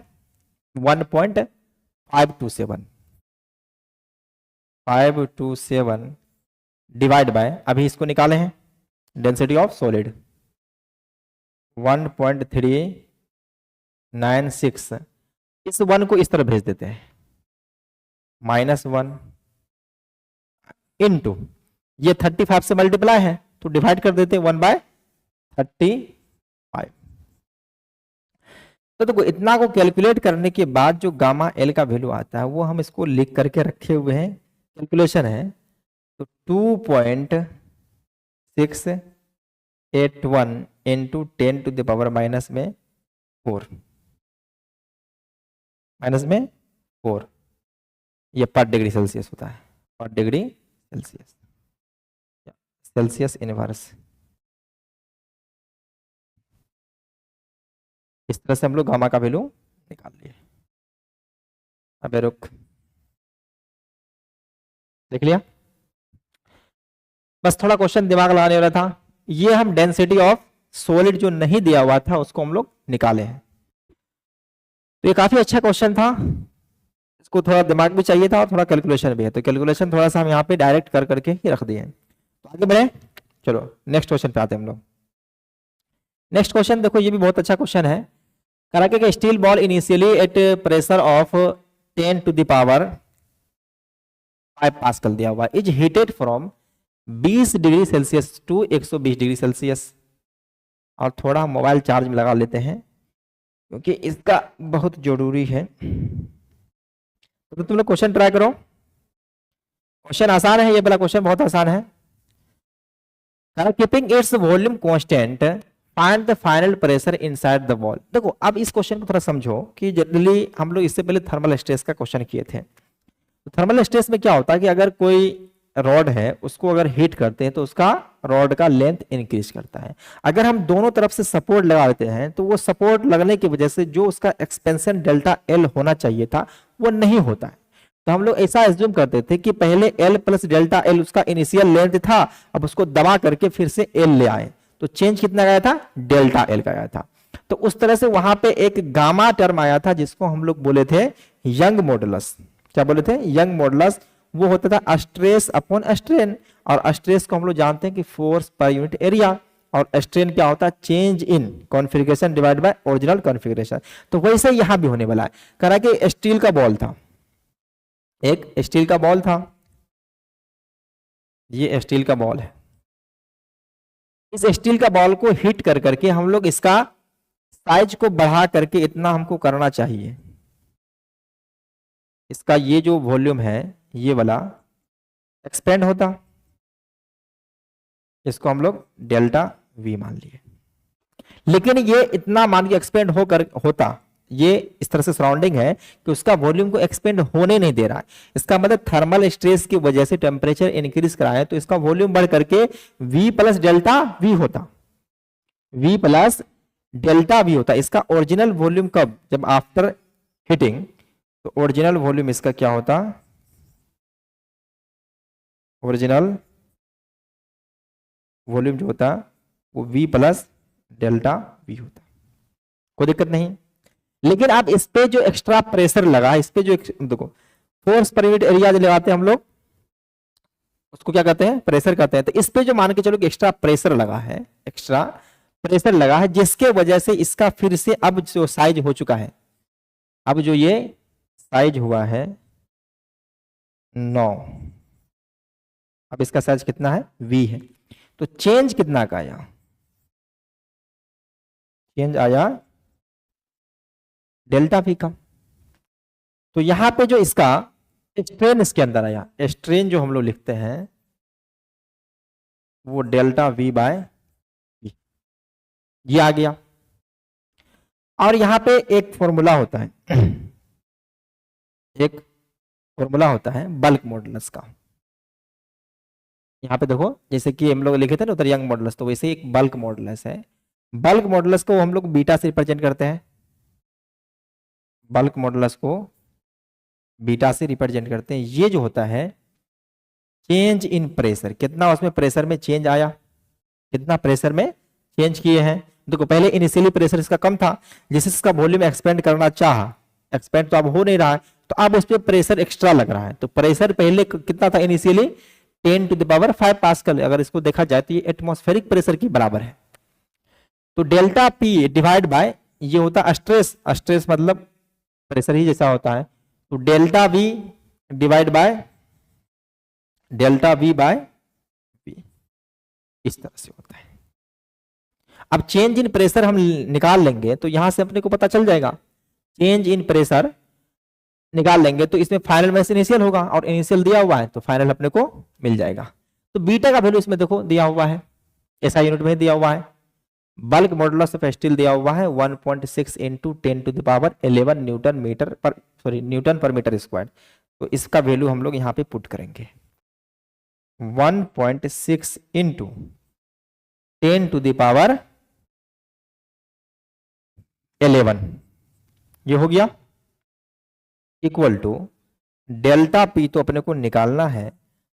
1.527 डिवाइड बाय, अभी इसको निकाले हैं डेंसिटी ऑफ सॉलिड 1.396, इस 1 को इस तरह भेज देते हैं -1 इंटू ये 35 से मल्टीप्लाई है तो डिवाइड कर देते हैं 1/35। तो देखो इतना को कैलकुलेट करने के बाद जो गामा एल का वैल्यू आता है वो हम इसको लिख करके रखे हुए हैं कैलकुलेशन है, तो 2.681 इंटू 10⁻⁻⁴ -4, ये पर डिग्री सेल्सियस होता है, पर डिग्री सेल्सियस, सेल्सियस इनवर्स। इस तरह से हम लोग गामा का वैल्यू निकाल लिए। अबे रुक, देख लिया? बस थोड़ा क्वेश्चन दिमाग लगाने वाला था। ये हम डेंसिटी ऑफ सॉलिड जो नहीं दिया हुआ था उसको हम लोग निकाले हैं। तो ये काफी अच्छा क्वेश्चन था, इसको थोड़ा दिमाग भी चाहिए था और थोड़ा कैलकुलेशन भी है, तो कैलकुलेशन थोड़ा सा हम यहाँ पे डायरेक्ट कर करके ही रख दिए हैं। तो आगे बढ़े, चलो नेक्स्ट क्वेश्चन पे आते हैं हम लोग। नेक्स्ट क्वेश्चन देखो, ये भी बहुत अच्छा क्वेश्चन है। कराके का steel ball initially at pressure of 10⁻⁵ pascal दिया हुआ, is heated from 20 degree Celsius to 120 degree Celsius. और थोड़ा मोबाइल चार्ज में लगा लेते हैं क्योंकि इसका बहुत जरूरी है। तो तुम लोग क्वेश्चन ट्राई करो, क्वेश्चन आसान है, ये वाला क्वेश्चन बहुत आसान है। Keeping its volume constant find the final pressure inside the wall. देखो अब इस क्वेश्चन को थोड़ा समझो कि जनरली हम लोग इससे पहले थर्मल स्ट्रेस का क्वेश्चन किए थे। तो थर्मल स्ट्रेस में क्या होता है कि अगर कोई रॉड है उसको अगर हीट करते हैं तो उसका रॉड का लेंथ इंक्रीज करता है। अगर हम दोनों तरफ से सपोर्ट लगा देते हैं तो वो सपोर्ट लगने की वजह से जो उसका एक्सपेंशन डेल्टा एल होना चाहिए था वो नहीं होता है। तो हम लोग ऐसा एज्यूम करते थे कि पहले एल प्लस डेल्टा एल उसका इनिशियल लेंथ था, अब उसको दबा करके फिर से एल ले आए, तो चेंज कितना गया था, डेल्टा एल का गया था। तो उस तरह से वहां पे एक गामा टर्म आया था जिसको हम लोग बोले थे यंग मॉडुलस। क्या बोले थे, यंग मॉडुलस। वो होता था स्ट्रेस अपॉन स्ट्रेन, और स्ट्रेस को हम लोग जानते हैं कि फोर्स पर यूनिट एरिया, और स्ट्रेन क्या होता है, change in configuration divide by original configuration. तो वैसे यहां भी होने वाला है। करा कि स्टील का बॉल था, एक स्टील का बॉल था, ये स्टील का बॉल है। इस स्टील का बॉल को हिट कर करके हम लोग इसका साइज को बढ़ा करके इतना हमको करना चाहिए, इसका ये जो वॉल्यूम है ये वाला एक्सपेंड होता, इसको हम लोग डेल्टा वी मान लिए। लेकिन ये इतना मान के एक्सपेंड होता, ये इस तरह से सराउंडिंग है कि उसका वॉल्यूम को एक्सपेंड होने नहीं दे रहा है। इसका मतलब थर्मल स्ट्रेस की वजह से टेम्परेचर इंक्रीज कराए तो इसका वॉल्यूम बढ़ करके V प्लस डेल्टा वी होता, V प्लस डेल्टा वी होता। इसका ओरिजिनल वॉल्यूम कब, जब आफ्टर हीटिंग, तो ओरिजिनल वॉल्यूम इसका क्या होता, ओरिजिनल वॉल्यूम जो होता वो V प्लस डेल्टा वी होता, कोई दिक्कत नहीं। लेकिन अब इस पे जो एक्स्ट्रा प्रेशर लगा, इस पे जो देखो फोर्स पर यूनिट एरिया जो लगाते हैं हम लोग उसको क्या कहते हैं, प्रेशर कहते हैं। तो इस पे जो मान के चलो कि एक्स्ट्रा प्रेशर लगा है, एक्स्ट्रा प्रेशर लगा है, जिसके वजह से इसका फिर से अब जो साइज हो चुका है, अब जो ये साइज हुआ है 9, अब इसका साइज कितना है, V है। तो चेंज कितना का आया, चेंज आया डेल्टा V का। तो यहां पे जो इसका स्ट्रेन इसके अंदर आया, स्ट्रेन जो हम लोग लिखते हैं वो डेल्टा V बाय V, ये आ गया। और यहां पे एक फॉर्मूला होता है, एक फॉर्मूला होता है बल्क मॉडुलस का। यहाँ पे देखो जैसे कि हम लोग लिखे थे ना उधर यंग मॉडुलस, तो वैसे एक बल्क मॉडुलस है। बल्क मॉडुलस को हम लोग बीटा से रिप्रेजेंट करते हैं, बल्क मॉडुलस को बीटा से रिप्रेजेंट करते हैं। ये जो होता है चेंज इन प्रेशर, कितना उसमें प्रेशर में चेंज आया, कितना प्रेशर में चेंज किए हैं। देखो पहले इनिशियली प्रेशर इसका कम था, जिससे इसका वॉल्यूम एक्सपेंड करना चाहा, एक्सपेंड तो अब हो नहीं रहा है, तो अब उस पर प्रेशर एक्स्ट्रा लग रहा है। तो प्रेशर पहले कितना था इनिशियली 10⁵ पास्कल, अगर इसको देखा जाए तो ये एटमॉस्फेरिक प्रेशर के बराबर है। तो डेल्टा P डिवाइड बाय ये होता है स्ट्रेस, स्ट्रेस मतलब प्रेशर ही जैसा होता है, तो delta V divide by delta V by V, इस तरह से होता है। अब चेंज इन प्रेशर हम निकाल लेंगे तो यहां से अपने को पता चल जाएगा, चेंज इन प्रेशर निकाल लेंगे तो इसमें फाइनल में से इनिशियल होगा, और इनिशियल दिया हुआ है तो फाइनल अपने को मिल जाएगा। तो बीटा का वैल्यू इसमें देखो दिया हुआ है, ऐसा यूनिट में दिया हुआ है। बल्क मॉडुलस ऑफ स्टील दिया हुआ है 1.6 इंटू 10⁻11 न्यूटन पर मीटर स्क्वायर। तो इसका वैल्यू हम लोग यहाँ पे पुट करेंगे 1.6 इंटू 10⁻11, ये हो गया, इक्वल टू डेल्टा पी तो अपने को निकालना है,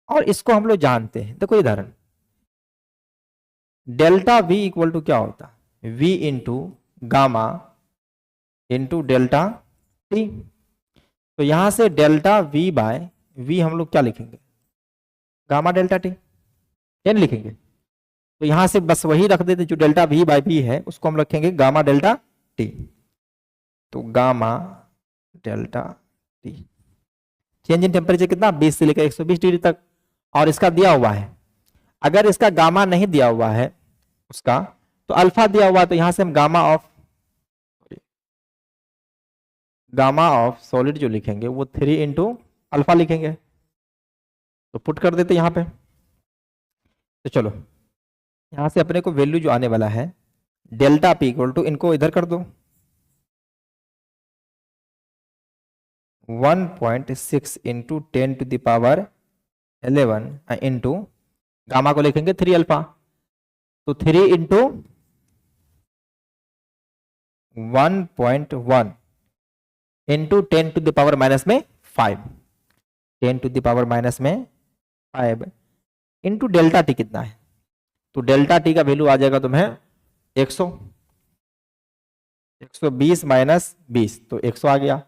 और इसको हम लोग जानते हैं। देखो उदाहरण, डेल्टा वी इक्वल टू क्या होता है, V into gamma into delta T. तो यहां से डेल्टा वी बाय वी हम लोग क्या लिखेंगे, गामा डेल्टा टी, एन लिखेंगे। तो यहां से बस वही रख देते, जो डेल्टा वी बाय वी है उसको हम रखेंगे गामा डेल्टा टी। तो gamma delta T, change in temperature कितना, 20 से लेकर 120 डिग्री तक। और इसका दिया हुआ है, अगर इसका गामा नहीं दिया हुआ है उसका, तो अल्फा दिया हुआ है, तो यहां से हम गामा ऑफ सॉलिड जो लिखेंगे वो 3 इंटू अल्फा लिखेंगे। तो पुट कर देते यहां पे। तो चलो यहां से अपने को वैल्यू जो आने वाला है डेल्टा पी इक्वल टू, इनको इधर कर दो, 1.6 इंटू 10⁻11 इंटू गामा को लिखेंगे 3 अल्फा। तो 3 into 1.1 into 10⁻⁻5, 10⁻⁻5 into delta T कितना है, तो डेल्टा टी का वैल्यू आ जाएगा तुम्हें 100, 120 माइनस 20 तो 100 आ गया।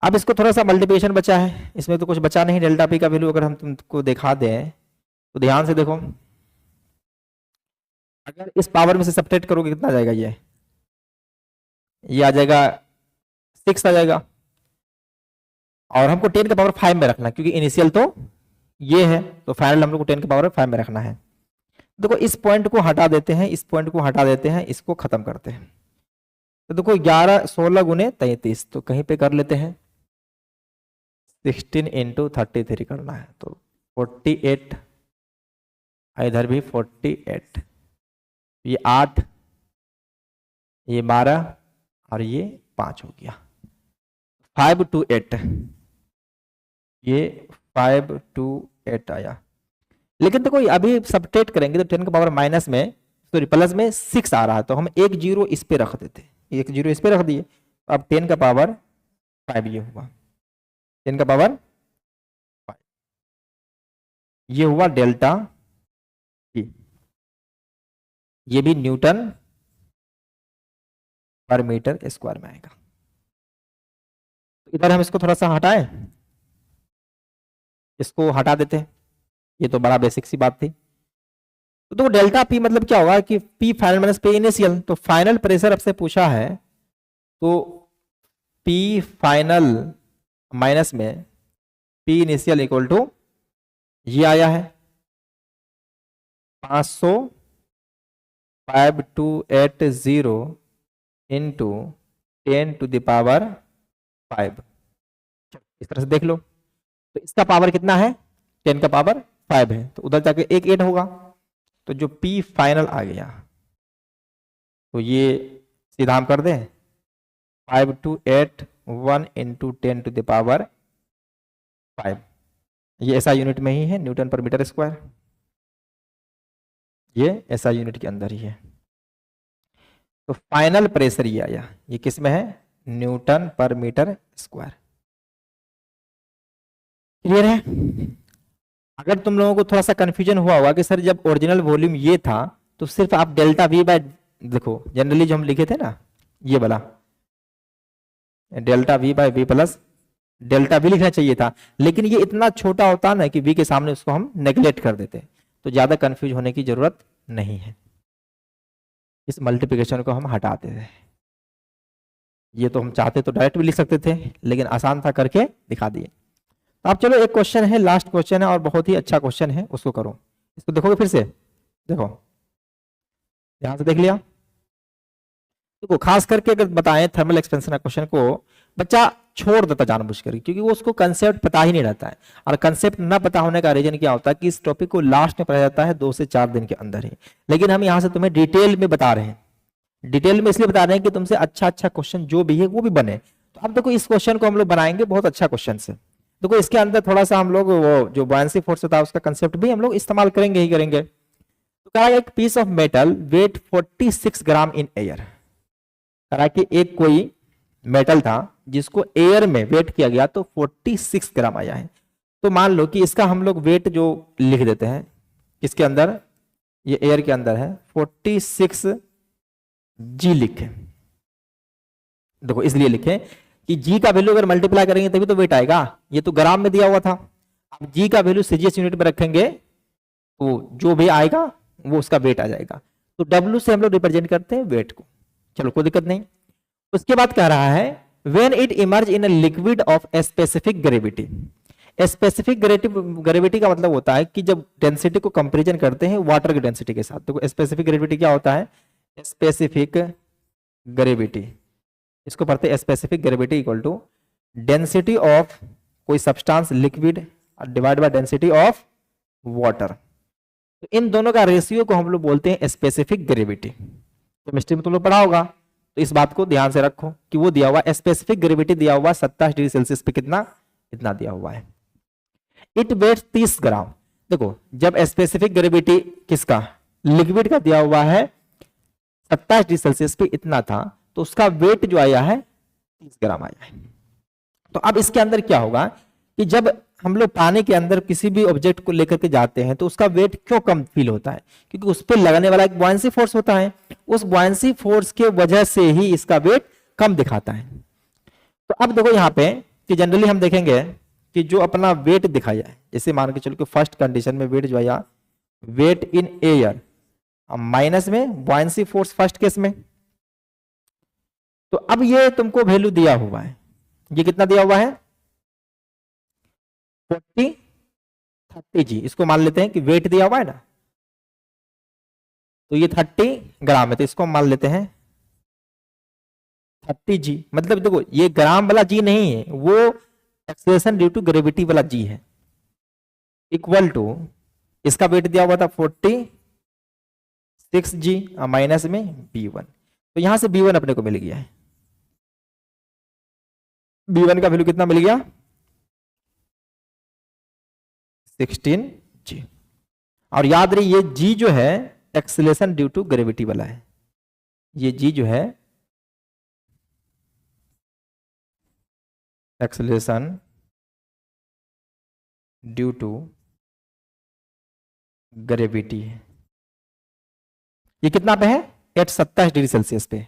अब इसको थोड़ा सा मल्टीप्लिकेशन बचा है, इसमें तो कुछ बचा नहीं। डेल्टा पी का वैल्यू अगर हम तुमको दिखा दें तो ध्यान से देखो, अगर इस पावर में से सब्ट्रैक्ट करोगे कितना आ जाएगा, ये आ जाएगा 6 आ जाएगा। और हमको 10 का पावर 5 में रखना है, क्योंकि इनिशियल तो ये है, तो फाइनल हम लोग को 10 का पावर 5 में रखना है। देखो इस पॉइंट को हटा देते हैं, इस पॉइंट को हटा देते हैं, इसको खत्म करते हैं। तो देखो 11 16 गुने 33, तो कहीं पे कर लेते हैं 16 इंटू 33 करना है, तो 48, इधर भी 48, ये 8, ये 12 और ये 5 हो गया, 5 to 8, ये 5 to 8 आया। लेकिन देखो अभी सब्ट्रैक्ट करेंगे तो 10 का पावर माइनस में, सॉरी प्लस में 6 आ रहा है, तो हम एक जीरो इस पे रख देते, एक जीरो इस पे रख दिए। अब 10 का पावर 5 ये हुआ, 10 का पावर 5 ये हुआ डेल्टा टी, ये भी न्यूटन पर मीटर स्क्वायर में आएगा। तो इधर हम इसको थोड़ा सा हटाएं, इसको हटा देते हैं, ये तो बड़ा बेसिक सी बात थी। तो डेल्टा पी मतलब क्या होगा कि P final minus P initial. तो फाइनल प्रेशर आपसे पूछा है, तो पी फाइनल माइनस में पी इनिशियल इक्वल टू ये आया है 500,5280 इंटू 10⁻5। इस तरह से देख लो, तो इसका पावर कितना है, 10 का पावर 5 है, तो उधर जाके एक 8 होगा। तो जो P फाइनल आ गया, तो ये सीधा हम कर दें 5281 इंटू 10⁻5, ये ऐसा यूनिट में ही है, न्यूटन पर मीटर स्क्वायर, ये ऐसा यूनिट के अंदर ही है। तो फाइनल प्रेशर ये आया, ये किस में है, न्यूटन पर मीटर स्क्वायर। क्लियर है? अगर तुम लोगों को थोड़ा सा कंफ्यूजन हुआ होगा कि सर जब ओरिजिनल वॉल्यूम ये था तो सिर्फ आप डेल्टा वी बाय, देखो जनरली जो हम लिखे थे ना ये वाला delta V by V plus delta V लिखना चाहिए था, लेकिन ये इतना छोटा होता ना कि वी के सामने उसको हम नेग्लेक्ट कर देते, तो ज्यादा कंफ्यूज होने की जरूरत नहीं है। इस मल्टीप्लिकेशन को हम हटा देते हैं, ये तो हम चाहते तो डायरेक्ट भी लिख सकते थे, लेकिन आसान था करके दिखा दिए। तो आप चलो एक क्वेश्चन है, लास्ट क्वेश्चन है और बहुत ही अच्छा क्वेश्चन है, उसको करो। इसको देखोगे फिर से, देखो ध्यान से देख लिया। देखो खास करके अगर बताएं थर्मल एक्सपेंशन का क्वेश्चन को, बच्चा छोड़ देता जानबूझकर, क्योंकि वो उसको कंसेप्ट पता ही नहीं रहता है। और कंसेप्ट ना पता होने का रीजन क्या होता है कि इस टॉपिक को लास्ट में पढ़ा जाता है 2 से 4 दिन के अंदर ही, लेकिन हम यहाँ से तुम्हें डिटेल में बता रहे हैं। डिटेल में इसलिए बता रहे हैं कि तुमसे अच्छा अच्छा क्वेश्चन जो भी है वो भी बने। तो अब देखो इस क्वेश्चन को हम लोग बनाएंगे बहुत अच्छा क्वेश्चन से। देखो इसके अंदर थोड़ा सा हम लोग वो जो बॉयंसी फोर्स होता है उसका कंसेप्ट भी हम लोग इस्तेमाल करेंगे ही करेंगे। तो कहा एक piece of metal weight 46 gram in air. कहा कि एक कोई मेटल था जिसको एयर में वेट किया गया तो 46 ग्राम आया है। तो मान लो कि इसका हम लोग वेट जो लिख देते हैं किसके अंदर, ये एयर के अंदर है, 46 जी लिखे। देखो इसलिए लिखे कि जी का वैल्यू अगर मल्टीप्लाई करेंगे तभी तो वेट आएगा, ये तो ग्राम में दिया हुआ था। अब जी का वैल्यू सीजीएस यूनिट में रखेंगे तो जो भी आएगा वो उसका वेट आ जाएगा। तो डब्ल्यू से हम लोग रिप्रेजेंट करते हैं वेट को। चलो कोई दिक्कत नहीं। उसके बाद कह रहा है when it emerge in a liquid of specific gravity. Specific gravity का मतलब होता है कि जब डेंसिटी को कंपेरिजन करते हैं वाटर की डेंसिटी के साथ। तो स्पेसिफिक ग्रेविटी क्या होता है, स्पेसिफिक ग्रेविटी, इसको पढ़ते हैं specific gravity equal to density of कोई substance liquid divide by density of water. तो इन दोनों का रेशियो को हम लोग बोलते हैं स्पेसिफिक ग्रेविटी। केमिस्ट्री में तुम लोग पढ़ा होगा, तो इस बात को ध्यान से रखो कि वो दिया हुआ स्पेसिफिक ग्रेविटी दिया हुआ 27 डिग्री सेल्सियस पे कितना, इतना दिया हुआ है। इट वेट 30 ग्राम। देखो जब स्पेसिफिक ग्रेविटी किसका, लिक्विड का दिया हुआ है 27 डिग्री सेल्सियस पे इतना था, तो उसका वेट जो आया है 30 ग्राम आया है। तो अब इसके अंदर क्या होगा कि जब हम लोग पानी के अंदर किसी भी ऑब्जेक्ट को लेकर के जाते हैं तो उसका वेट क्यों कम फील होता है, क्योंकि उस पर लगने वाला एक बॉयंसी फोर्स होता है। उस बॉयंसी फोर्स के वजह से ही इसका वेट कम दिखाता है। तो अब देखो यहाँ पे कि जनरली हम देखेंगे कि जो अपना वेट दिखाया है, जैसे मान के चलो कि फर्स्ट कंडीशन में वेट जो आया वेट इन एयर माइनस में बॉयंसी फोर्स फर्स्ट केस में। तो अब ये तुमको वैल्यू दिया हुआ है, ये कितना दिया हुआ है 30 जी, इसको मान लेते हैं कि वेट दिया हुआ है ना, तो ये 30 ग्राम है, तो इसको मान लेते हैं 30 जी। मतलब देखो ये ग्राम वाला जी नहीं है, वो एक्सेलरेशन ड्यू टू ग्रेविटी वाला जी है। इक्वल टू इसका वेट दिया हुआ था 46 जी माइनस में B1। तो यहां से B1 अपने को मिल गया है। B1 का वैल्यू कितना मिल गया 16 जी। और याद रही ये जी जो है एक्सेलरेशन ड्यू टू ग्रेविटी वाला है, ये जी जो है एक्सेलरेशन ड्यू टू ग्रेविटी है। ये कितना पे है एट 27 डिग्री सेल्सियस पे,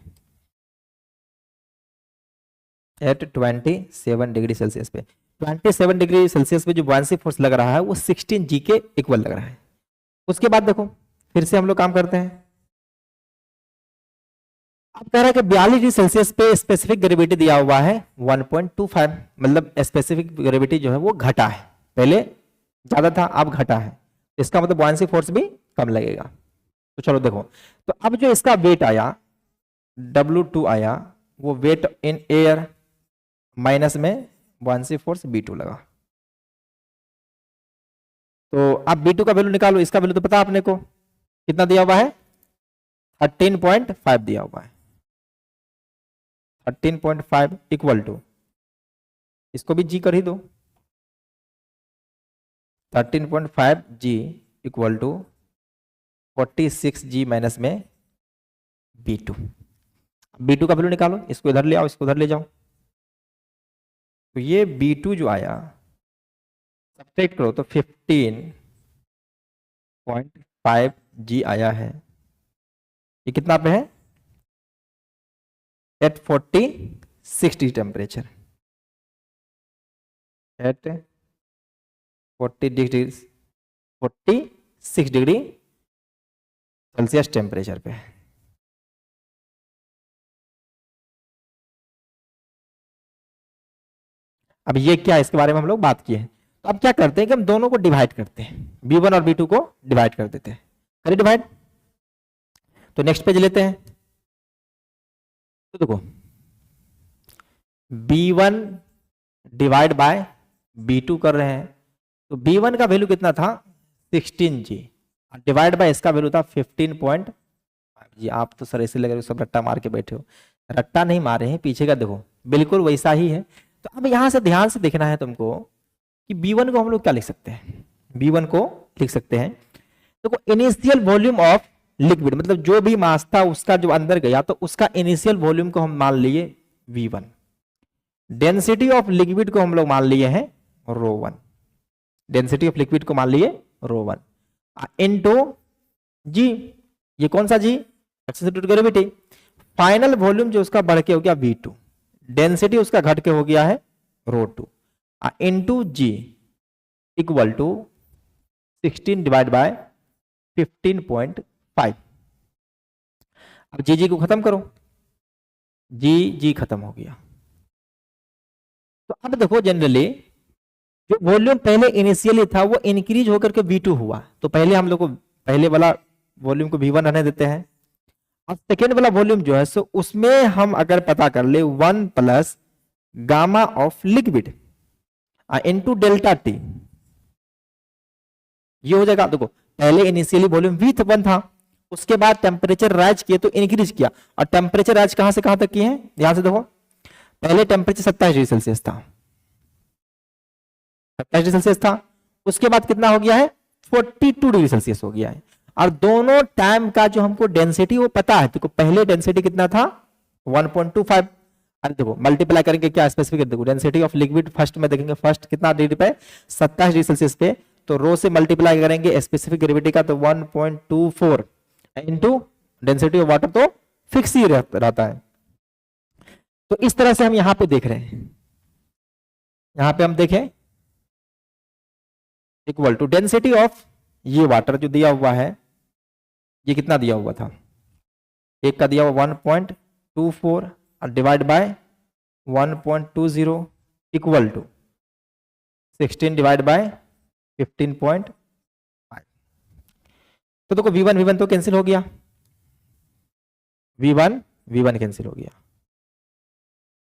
एट 27 डिग्री सेल्सियस पे। 27 डिग्री सेल्सियस पे जो बॉयंसी फोर्स लग रहा है वो 16 जी के इक्वल लग रहा है। उसके बाद देखो फिर से हम लोग काम करते हैं। अब कह रहा है कि 42 डिग्री सेल्सियस पे स्पेसिफिक ग्रेविटी दिया हुआ है 1.25, मतलब स्पेसिफिक ग्रेविटी जो है वो घटा है, पहले ज्यादा था अब घटा है, इसका मतलब बॉयंसी फोर्स भी कम लगेगा। तो चलो देखो, तो अब जो इसका वेट आया W2 आया, वो वेट इन एयर माइनस में बॉयंसी फोर्स B2 लगा। तो अब B2 का वैल्यू निकालो, इसका वैल्यू तो पता आपने को कितना दिया हुआ है 13.5 दिया हुआ है। 13.5 इक्वल टू इसको भी जी कर ही दो, 13.5 जी इक्वल टू 46 जी माइनस में B2। B2 का वैल्यू निकालो, इसको इधर ले आओ, इसको उधर ले जाओ। तो ये B2 जो आया सब्ट्रैक्ट करो तो 15.5 जी आया है। ये कितना पे है at 46 degree temperature, at 46 degree Celsius temperature पे। अब ये क्या है इसके बारे में हम लोग बात किए हैं। तो अब क्या करते हैं कि हम दोनों को डिवाइड करते हैं, B1 और B2 को डिवाइड कर देते हैं। करें डिवाइड, तो नेक्स्ट पेज लेते हैं। तो देखो B1 डिवाइड बाय B2 कर रहे हैं, तो B1 का वैल्यू कितना था 16G, डिवाइड बाय इसका वैल्यू था 15.5 जी। आप तो सर ऐसे लग रहे हो सब रट्टा मार के बैठे हो, रट्टा नहीं मारे हैं, पीछे का देखो बिल्कुल वैसा ही है। तो अब यहां से ध्यान से देखना है तुमको कि B1 को हम लोग क्या लिख सकते हैं, B1 को लिख सकते हैं, देखो इनिशियल वॉल्यूम ऑफ लिक्विड, मतलब जो भी मास था उसका जो अंदर गया तो उसका इनिशियल वॉल्यूम को हम मान लिए V1, डेंसिटी ऑफ लिक्विड को हम लोग मान लिए हैं ρ1, डेंसिटी ऑफ लिक्विड को मान लिए ρ1 इनटू जी, ये कौन सा g, access due to gravity. Final volume जो उसका बढ़ के हो गया V2, डेंसिटी उसका घट के हो गया है ρ2 into g equal to 16 divide by 15.5। अब जी को खत्म करो, जी खत्म हो गया। तो अब देखो जनरली जो वॉल्यूम पहले इनिशियली था वो इंक्रीज होकर के V2 हुआ, तो पहले हम लोग को पहले वाला वॉल्यूम को V1 रहने देते हैं। अब सेकेंड वाला वॉल्यूम जो है सो उसमें हम अगर पता कर ले 1 plus gamma of liquid into delta T, ये हो जाएगा। देखो पहले इनिशियली वॉल्यूम V1 था, उसके बाद टेम्परेचर राइज किए तो इंक्रीज किया, और टेम्परेचर राइज कहां से कहां तक किए हैं, ध्यान से देखो, पहले टेम्परेचर 27 डिग्री सेल्सियस था, 27 डिग्री सेल्सियस था, उसके बाद कितना हो गया है 42 डिग्री सेल्सियस हो गया है। और दोनों टाइम का जो हमको डेंसिटी वो पता है, तो पहले डेंसिटी कितना था 1.25, अरे देखो मल्टीप्लाई करेंगे क्या स्पेसिफिक, देखो डेंसिटी ऑफ लिक्विड फर्स्ट में देखेंगे, फर्स्ट कितना डिग्री पे 27 डिग्री सेल्सियस पे, तो रो से मल्टीप्लाई करेंगे स्पेसिफिक ग्रेविटी का तो 1.24 इनटू डेंसिटी ऑफ वाटर तो फिक्स ही रहता है। तो इस तरह से हम यहां पे देख रहे हैं, यहां पे हम देखें इक्वल टू डेंसिटी ऑफ ये वाटर जो दिया हुआ है, ये कितना दिया हुआ था, एक का दिया हुआ 1.24 और divide by 1.20 equal to 16 divide by 15.5। तो देखो V1 तो कैंसिल हो गया, V1 कैंसिल हो गया।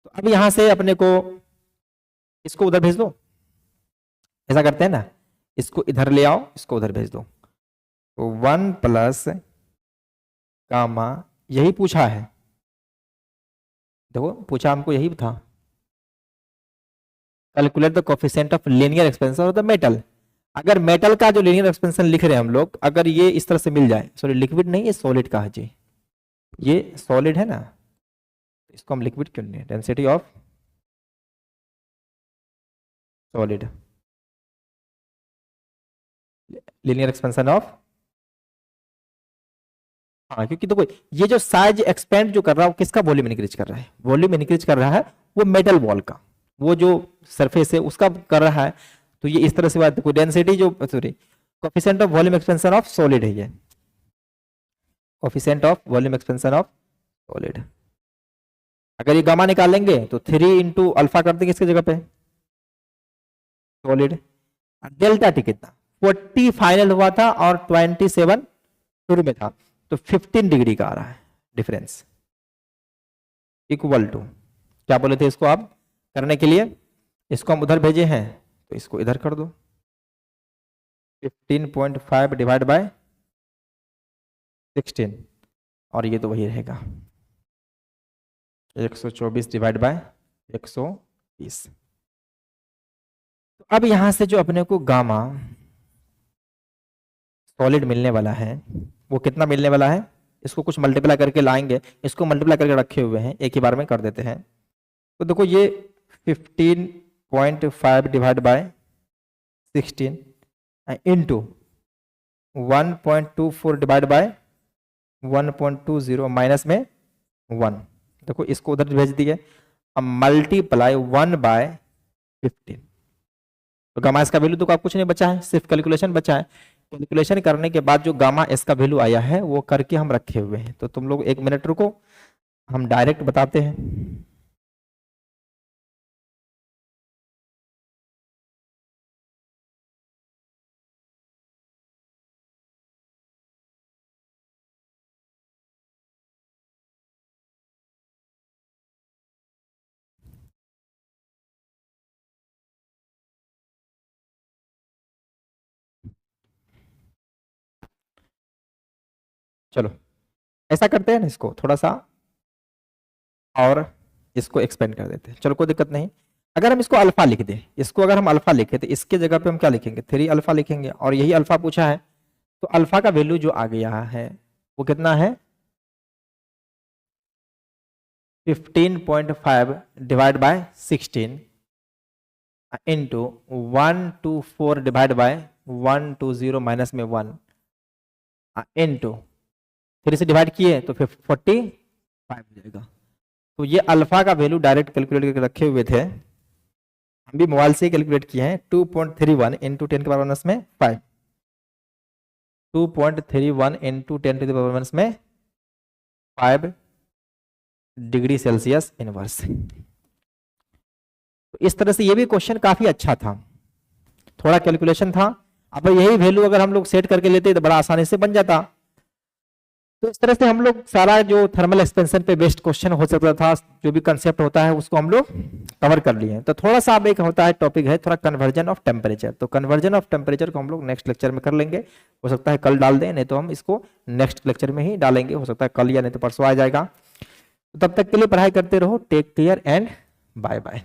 तो अब यहां से अपने को इसको उधर भेज दो, ऐसा करते हैं ना, इसको इधर ले आओ, इसको उधर भेज दो, तो 1 प्लस गामा, यही पूछा है, देखो पूछा हमको यही था, calculate the coefficient of linear expansion of the metal. अगर मेटल का जो लीनियर एक्सपेंशन लिख रहे हैं हम लोग, अगर ये इस तरह से मिल जाए, सॉरी लिक्विड नहीं ये सॉलिड का है जी, ये सॉलिड है ना, इसको हम लिक्विड क्यों नहीं, density of solid, linear expansion of, हाँ क्योंकि देखो ये जो साइज एक्सपेंड जो कर रहा है वो किसका वॉल्यूम इंक्रीज कर रहा है, वॉल्यूम इंक्रीज कर रहा है वो मेटल बॉल का, वो जो सरफेस है उसका कर रहा है। तो ये इस तरह से बात, देखो डेंसिटी जो, sorry coefficient of volume expansion of solid है ये, coefficient of volume expansion of solid. अगर ये गामा निकाल लेंगे तो 3 इंटू अल्फा कर देंगे इसकी जगह पे सॉलिड, डेल्टा टी कितना 40 फाइनल हुआ था और 27 शुरू में था, तो 15 डिग्री का आ रहा है डिफरेंस, इक्वल टू क्या बोले थे इसको आप करने के लिए, इसको हम उधर भेजे हैं तो इसको इधर कर दो, 15.5 डिवाइड बाय 16, और ये तो वही रहेगा 124 डिवाइड बाय 120। तो अब यहां से जो अपने को गामा सॉलिड मिलने वाला है वो कितना मिलने वाला है, इसको कुछ मल्टीप्लाई करके लाएंगे, इसको मल्टीप्लाई करके रखे हुए हैं, एक ही बार में कर देते हैं। तो देखो ये 15.5 divide by 16 into 1.24 divide by 1.20 minus में 1, देखो इसको उधर भेज दिए, अब मल्टीप्लाई 1 बाय 15, तो गामा इसका वैल्यू तो कुछ नहीं बचा है, सिर्फ कैलकुलेशन बचा है। कैलकुलेशन करने के बाद जो गामा एस का वैल्यू आया है वो करके हम रखे हुए हैं, तो तुम लोग 1 मिनट रुको, हम डायरेक्ट बताते हैं। चलो ऐसा करते हैं ना, इसको थोड़ा सा और इसको एक्सपेंड कर देते हैं। चलो कोई दिक्कत नहीं। अगर हम इसको अल्फा लिख दें, इसको अगर हम अल्फा लिखे तो इसके जगह पे हम क्या लिखेंगे, 3 अल्फा लिखेंगे, और यही अल्फा पूछा है। तो अल्फा का वैल्यू जो आ गया है वो कितना है, 15.5 divide by 16 into 124 divide by 120 minus में 1 इंटू 3 से डिवाइड किए तो फिर 45 हो जाएगा। तो ये अल्फा का वैल्यू डायरेक्ट कैलकुलेट करके रखे हुए थे, हम भी मोबाइल से कैलकुलेट किए हैं। 2.31 इंटू 10 के पावर माइनस में 5, 2.31 into 10 to the power minus में 5 डिग्री सेल्सियस इनवर्स। तो इस तरह से ये भी क्वेश्चन काफी अच्छा था, थोड़ा कैलकुलेशन था। अब यही वैल्यू अगर हम लोग सेट करके लेते तो बड़ा आसानी से बन जाता। तो इस तरह से हम लोग सारा जो थर्मल एक्सपेंशन पे बेस्ड क्वेश्चन हो सकता था, जो भी कंसेप्ट होता है उसको हम लोग कवर कर लिए हैं। तो थोड़ा सा अब एक होता है टॉपिक है थोड़ा कन्वर्जन ऑफ टेम्परेचर। तो कन्वर्जन ऑफ टेम्परेचर को हम लोग नेक्स्ट लेक्चर में कर लेंगे। हो सकता है कल डाल दें, नहीं तो हम इसको नेक्स्ट लेक्चर में ही डालेंगे। हो सकता है कल या नहीं तो परसों आ जाएगा। तब तक के लिए पढ़ाई करते रहो। Take care and bye bye.